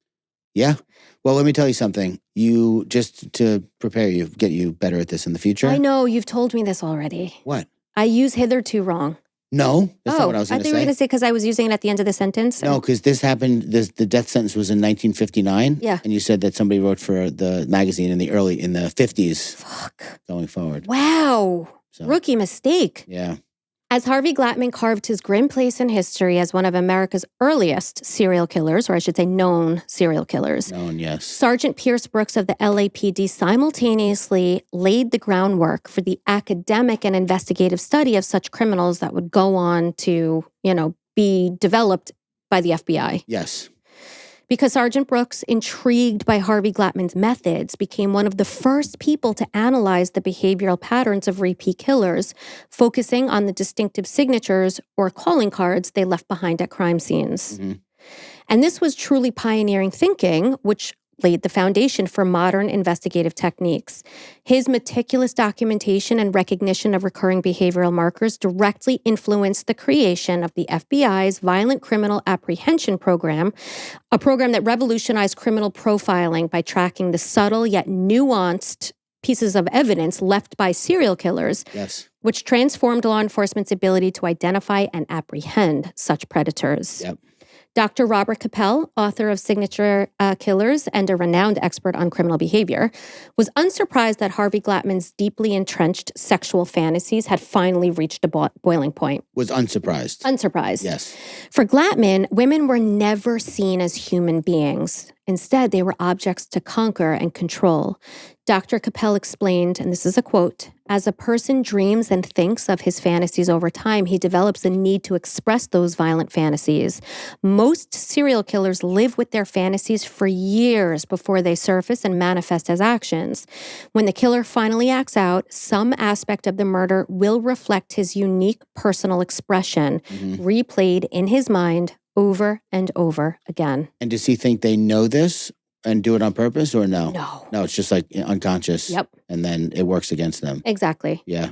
Yeah. Well, let me tell you something. You, just to prepare you, get you better at this in the future. I know, you've told me this already. What? I use hitherto wrong. No, that's not what I was going to say. I thought you were going to say because I was using it at the end of the sentence. No, because this happened, the death sentence was in 1959. Yeah. And you said that somebody wrote for the magazine in the 50s. Fuck. Going forward. Wow. So, Rookie mistake. Yeah. As Harvey Glatman carved his grim place in history as one of America's earliest serial killers, or I should say known serial killers. Known, yes. Sergeant Pierce Brooks of the LAPD simultaneously laid the groundwork for the academic and investigative study of such criminals that would go on to, be developed by the FBI. Yes. Because Sergeant Brooks, intrigued by Harvey Glatman's methods, became one of the first people to analyze the behavioral patterns of repeat killers, focusing on the distinctive signatures or calling cards they left behind at crime scenes. Mm-hmm. And this was truly pioneering thinking, which laid the foundation for modern investigative techniques. His meticulous documentation and recognition of recurring behavioral markers directly influenced the creation of the FBI's Violent Criminal Apprehension Program, a program that revolutionized criminal profiling by tracking the subtle yet nuanced pieces of evidence left by serial killers, yes, which transformed law enforcement's ability to identify and apprehend such predators. Yep. Dr. Robert Capel, author of Signature Killers and a renowned expert on criminal behavior, was unsurprised that Harvey Glatman's deeply entrenched sexual fantasies had finally reached a boiling point. Was unsurprised. Unsurprised. Yes. For Glatman, women were never seen as human beings. Instead, they were objects to conquer and control. Dr. Capel explained, and this is a quote, "As a person dreams and thinks of his fantasies over time, he develops a need to express those violent fantasies. Most serial killers live with their fantasies for years before they surface and manifest as actions. When the killer finally acts out, some aspect of the murder will reflect his unique personal expression, replayed in his mind over and over again." And does he think they know this and do it on purpose or no? No, it's just like unconscious. Yep. And then it works against them. Exactly. Yeah.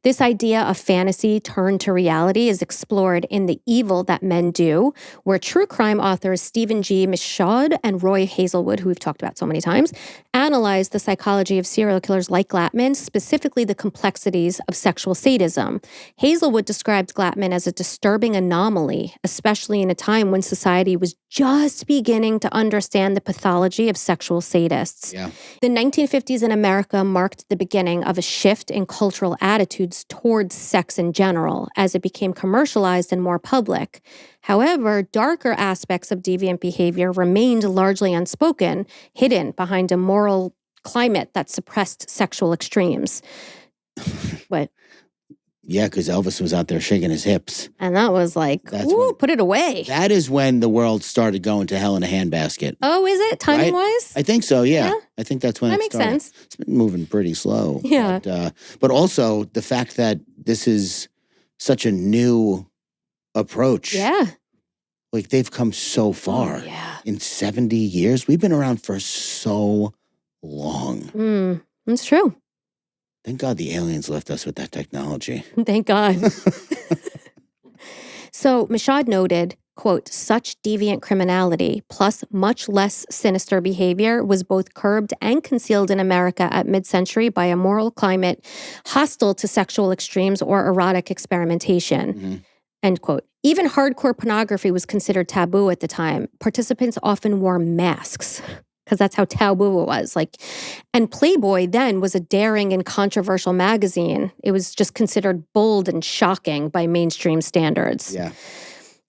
This idea of fantasy turned to reality is explored in The Evil That Men Do, where true crime authors Stephen G. Michaud and Roy Hazelwood, who we've talked about so many times, analyzed the psychology of serial killers like Glatman, specifically the complexities of sexual sadism. Hazelwood described Glatman as a disturbing anomaly, especially in a time when society was just beginning to understand the pathology of sexual sadists. Yeah. The 1950s in America marked the beginning of a shift in cultural attitudes towards sex in general, as it became commercialized and more public. However, darker aspects of deviant behavior remained largely unspoken, hidden behind a moral climate that suppressed sexual extremes. What? Yeah, because Elvis was out there shaking his hips. And that was like, put it away. That is when the world started going to hell in a handbasket. Oh, is it? Timing-wise? I think so, yeah. I think that's when that it makes started. sense. It's been moving pretty slow. Yeah. But also the fact that this is such a new approach. Yeah. Like they've come so far. Oh, yeah. In 70 years. We've been around for so long. That's true. Thank God the aliens left us with that technology. Thank God. So Michaud noted, quote, such deviant criminality plus much less sinister behavior was both curbed and concealed in America at mid-century by a moral climate hostile to sexual extremes or erotic experimentation, end quote. Even hardcore pornography was considered taboo at the time. Participants often wore masks because that's how taboo it was. And Playboy then was a daring and controversial magazine. It was just considered bold and shocking by mainstream standards. Yeah.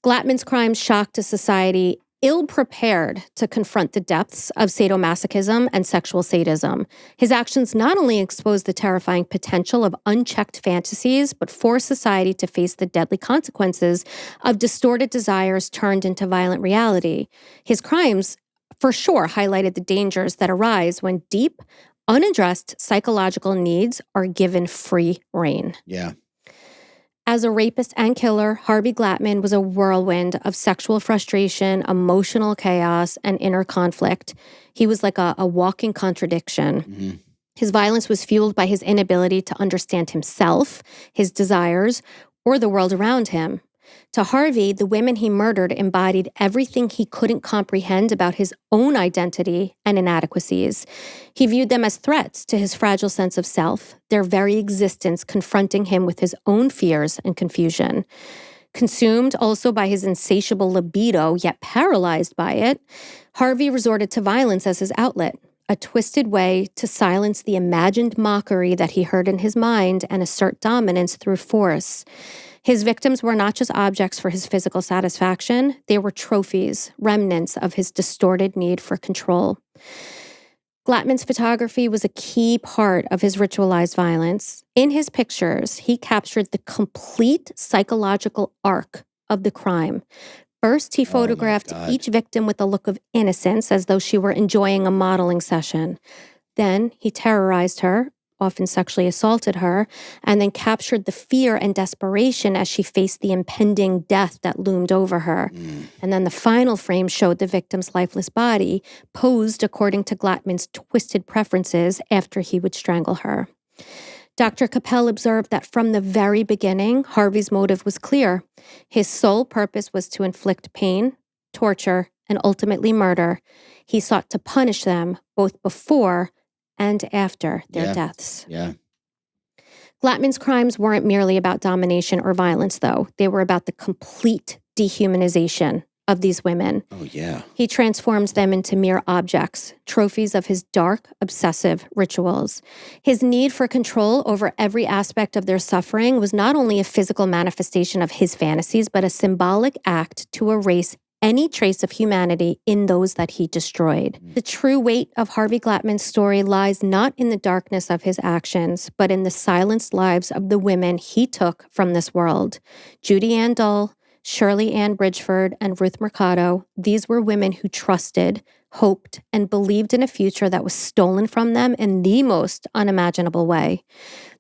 Glatman's crimes shocked a society ill-prepared to confront the depths of sadomasochism and sexual sadism. His actions not only exposed the terrifying potential of unchecked fantasies, but forced society to face the deadly consequences of distorted desires turned into violent reality. His crimes, for sure, highlighted the dangers that arise when deep, unaddressed psychological needs are given free rein. Yeah. As a rapist and killer, Harvey Glatman was a whirlwind of sexual frustration, emotional chaos, and inner conflict. He was like a walking contradiction. His violence was fueled by his inability to understand himself, his desires, or the world around him. To Harvey, the women he murdered embodied everything he couldn't comprehend about his own identity and inadequacies. He viewed them as threats to his fragile sense of self, their very existence confronting him with his own fears and confusion. Consumed also by his insatiable libido, yet paralyzed by it, Harvey resorted to violence as his outlet, a twisted way to silence the imagined mockery that he heard in his mind and assert dominance through force. His victims were not just objects for his physical satisfaction, they were trophies, remnants of his distorted need for control. Glatman's photography was a key part of his ritualized violence. In his pictures, he captured the complete psychological arc of the crime. First, he photographed each victim with a look of innocence, as though she were enjoying a modeling session. Then he terrorized her, often sexually assaulted her, and then captured the fear and desperation as she faced the impending death that loomed over her. And then the final frame showed the victim's lifeless body, posed according to Glatman's twisted preferences after he would strangle her. Dr. Capel observed that from the very beginning, Harvey's motive was clear. His sole purpose was to inflict pain, torture, and ultimately murder. He sought to punish them both before and after their deaths. Yeah. Glatman's crimes weren't merely about domination or violence, though. They were about the complete dehumanization of these women. Oh, yeah. He transformed them into mere objects, trophies of his dark, obsessive rituals. His need for control over every aspect of their suffering was not only a physical manifestation of his fantasies, but a symbolic act to erase any trace of humanity in those that he destroyed. The true weight of Harvey Glatman's story lies not in the darkness of his actions, but in the silenced lives of the women he took from this world. Judy Ann Dull, Shirley Ann Bridgeford, and Ruth Mercado, these were women who trusted, hoped, and believed in a future that was stolen from them in the most unimaginable way.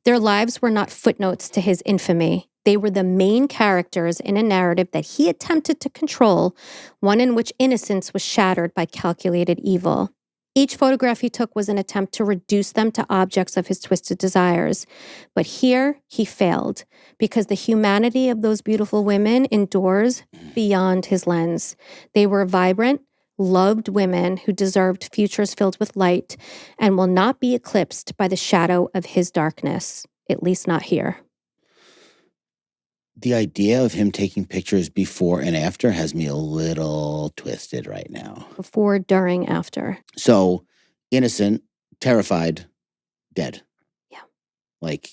Their lives were not footnotes to his infamy. They were the main characters in a narrative that he attempted to control, one in which innocence was shattered by calculated evil. Each photograph he took was an attempt to reduce them to objects of his twisted desires. But here he failed, because the humanity of those beautiful women endures beyond his lens. They were vibrant, loved women who deserved futures filled with light and will not be eclipsed by the shadow of his darkness, at least not here. The idea of him taking pictures before and after has me a little twisted right now. Before, during, after. So, innocent, terrified, dead. Yeah. Like,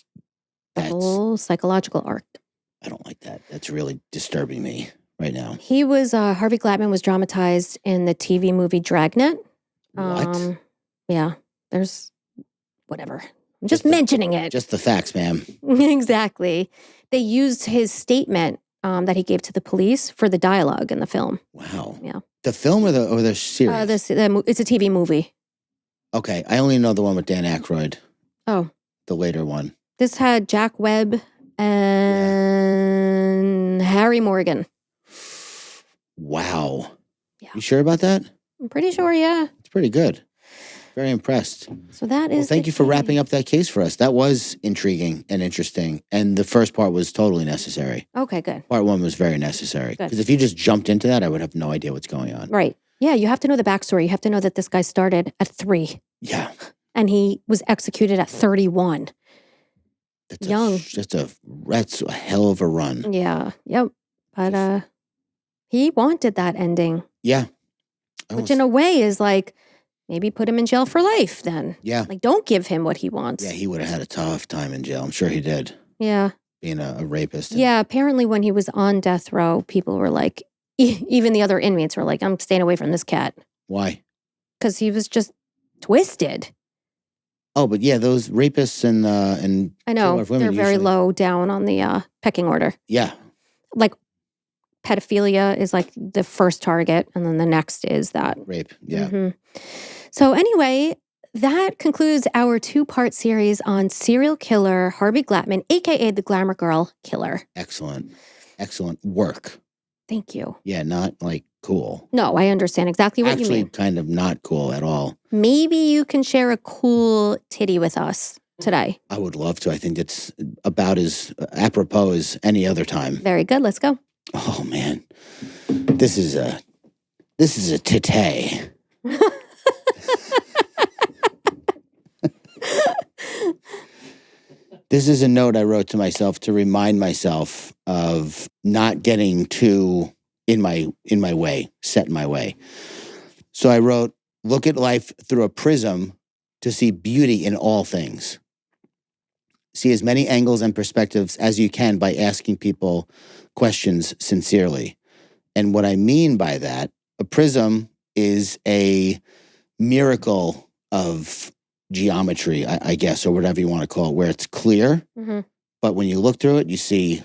The that's... whole psychological arc. I don't like that. That's really disturbing me right now. He was, Harvey Glatman was dramatized in the TV movie Dragnet. What? Yeah, there's, whatever. I'm just mentioning it. Just the facts, ma'am. Exactly. They used his statement that he gave to the police for the dialogue in the film. Wow. Yeah. The film or the series? It's a TV movie. Okay. I only know the one with Dan Aykroyd. Oh. The later one. This had Jack Webb and Harry Morgan. Wow. Yeah. You sure about that? I'm pretty sure, yeah. It's pretty good. Very impressed. So that is. Well, thank you for wrapping up that case for us. That was intriguing and interesting. And the first part was totally necessary. Okay, good. Part one was very necessary. Good. Because if you just jumped into that, I would have no idea what's going on. Right. Yeah, you have to know the backstory. You have to know that this guy started at 3. Yeah. And he was executed at 31. That's Young. That's a hell of a run. Yeah. Yep. But he wanted that ending. Yeah. Which in a way is like, maybe put him in jail for life then. Yeah. Like, don't give him what he wants. Yeah, he would have had a tough time in jail. I'm sure he did. Yeah. Being a rapist. Yeah, apparently when he was on death row, people were like, even the other inmates were like, I'm staying away from this cat. Why? Because he was just twisted. Oh, but yeah, those rapists and I know, they're very low down on the pecking order. Yeah. Like, pedophilia is like the first target, and then the next is that. Rape, yeah. Mm-hmm. So anyway, that concludes our 2-part series on serial killer Harvey Glatman, a.k.a. the Glamour Girl Killer. Excellent. Excellent work. Thank you. Yeah, not like cool. No, I understand exactly what you mean. Actually, kind of not cool at all. Maybe you can share a cool titty with us today. I would love to. I think it's about as apropos as any other time. Very good. Let's go. Oh, man. This is a titty. This is a note I wrote to myself to remind myself of not getting too in my way, set in my way. So I wrote, look at life through a prism to see beauty in all things. See as many angles and perspectives as you can by asking people questions sincerely. And what I mean by that, a prism is a miracle of geometry, I guess, or whatever you want to call it, where it's clear. Mm-hmm. But when you look through it, you see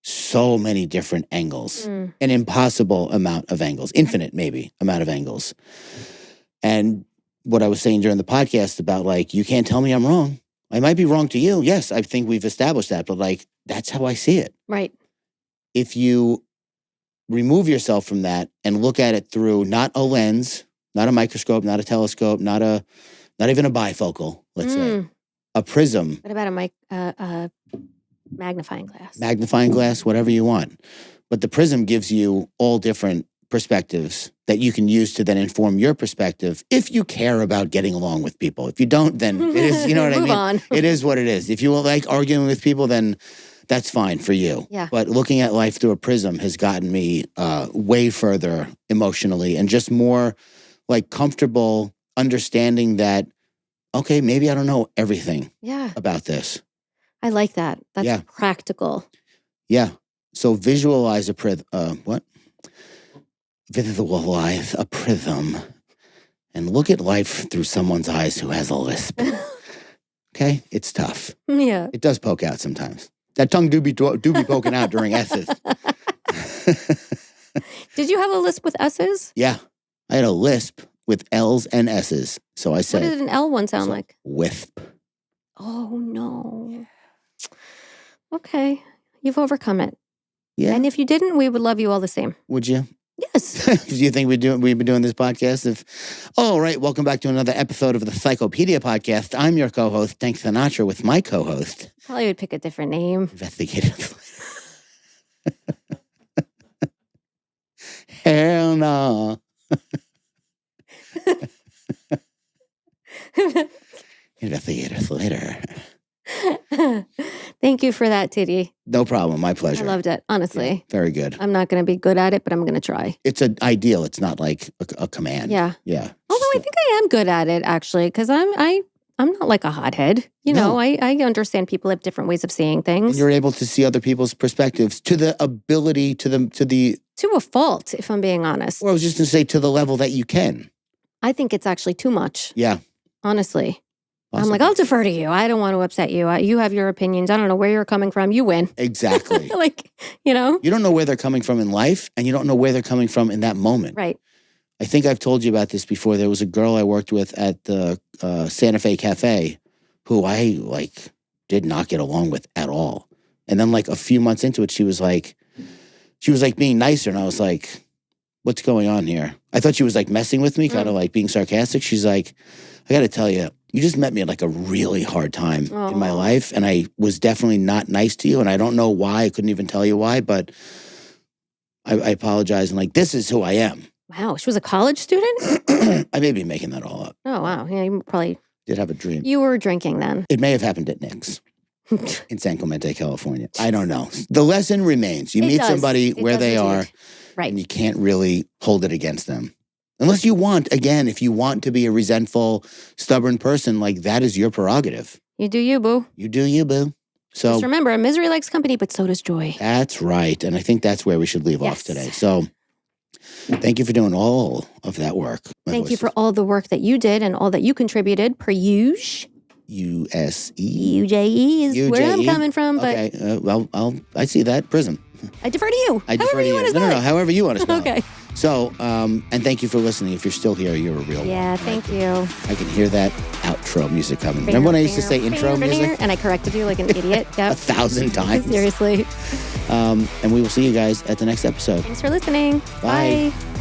so many different angles, an impossible amount of angles, infinite maybe amount of angles. And what I was saying during the podcast about like, you can't tell me I'm wrong. I might be wrong to you. Yes, I think we've established that, but like, that's how I see it. Right. If you remove yourself from that and look at it through not a lens, not a microscope, not a telescope, not even a bifocal, let's say, a prism. What about a magnifying glass? Magnifying glass, whatever you want. But the prism gives you all different perspectives that you can use to then inform your perspective if you care about getting along with people. If you don't, then it is, you know what I mean? On. It is what it is. If you like arguing with people, then that's fine for you. Yeah. But looking at life through a prism has gotten me way further emotionally and just more like comfortable understanding that, okay, maybe I don't know everything about this. I like that. That's practical. Yeah. So visualize a visualize a prism and look at life through someone's eyes who has a lisp. Okay? It's tough. Yeah. It does poke out sometimes. That tongue do be poking out during S's. Did you have a lisp with S's? Yeah. I had a lisp with L's and S's. So I said. What did an L one sound like? Wisp. Oh, no. Okay. You've overcome it. Yeah. And if you didn't, we would love you all the same. Would you? Yes. Do you think we've been doing this podcast? All right, welcome back to another episode of the Psychopedia podcast. I'm your co-host, Tank Sinatra, with my co-host. Probably would pick a different name. Investigative. Hell no. Investigators later. Thank you for that, Titty. No problem. My pleasure. I loved it, honestly. Yeah, very good. I'm not going to be good at it, but I'm going to try. It's an ideal. It's not like a command. Yeah. Yeah. Although I think I am good at it, actually, because I'm not like a hothead. You know, I understand people have different ways of seeing things. And you're able to see other people's perspectives to the ability, to a fault, if I'm being honest. Well, I was just going to say to the level that you can. I think it's actually too much. Yeah. Honestly. Possibly. I'm like, I'll defer to you. I don't want to upset you. You have your opinions. I don't know where you're coming from. You win. Exactly. Like, you know? You don't know where they're coming from in life, and you don't know where they're coming from in that moment. Right. I think I've told you about this before. There was a girl I worked with at the Santa Fe Cafe who I, did not get along with at all. And then, a few months into it, she was being nicer, and I was like, what's going on here? I thought she was like messing with me, kind of like being sarcastic. She's like, I got to tell you, you just met me at like a really hard time in my life. And I was definitely not nice to you. And I don't know why. I couldn't even tell you why, but I apologize. And like, this is who I am. Wow. She was a college student? I may be making that all up. Oh, wow. Yeah, you probably Did have a dream. You were drinking then. It may have happened at Nick's in San Clemente, California. I don't know. The lesson remains. You meet somebody where they are, right? And you can't really hold it against them. Unless you want, again, if you want to be a resentful, stubborn person, like that is your prerogative. You do you, boo. You do you, boo. So just remember, misery likes company, but so does joy. That's right. And I think that's where we should leave off today. So thank you for doing all of that work. Thank you for all the work that you did and all that you contributed, per usual. U-S-E. UJE is where I'm coming from. But okay. Well, I see that. Prison. I defer to you. However you want to spell it. No, however you want to spell okay. it. So, and thank you for listening. If you're still here, you're a real one. Yeah, thank you. I can hear that outro music coming. Remember when I used to say intro music? And I corrected you like an idiot. Yep. 1,000 times. Seriously. And we will see you guys at the next episode. Thanks for listening. Bye. Bye.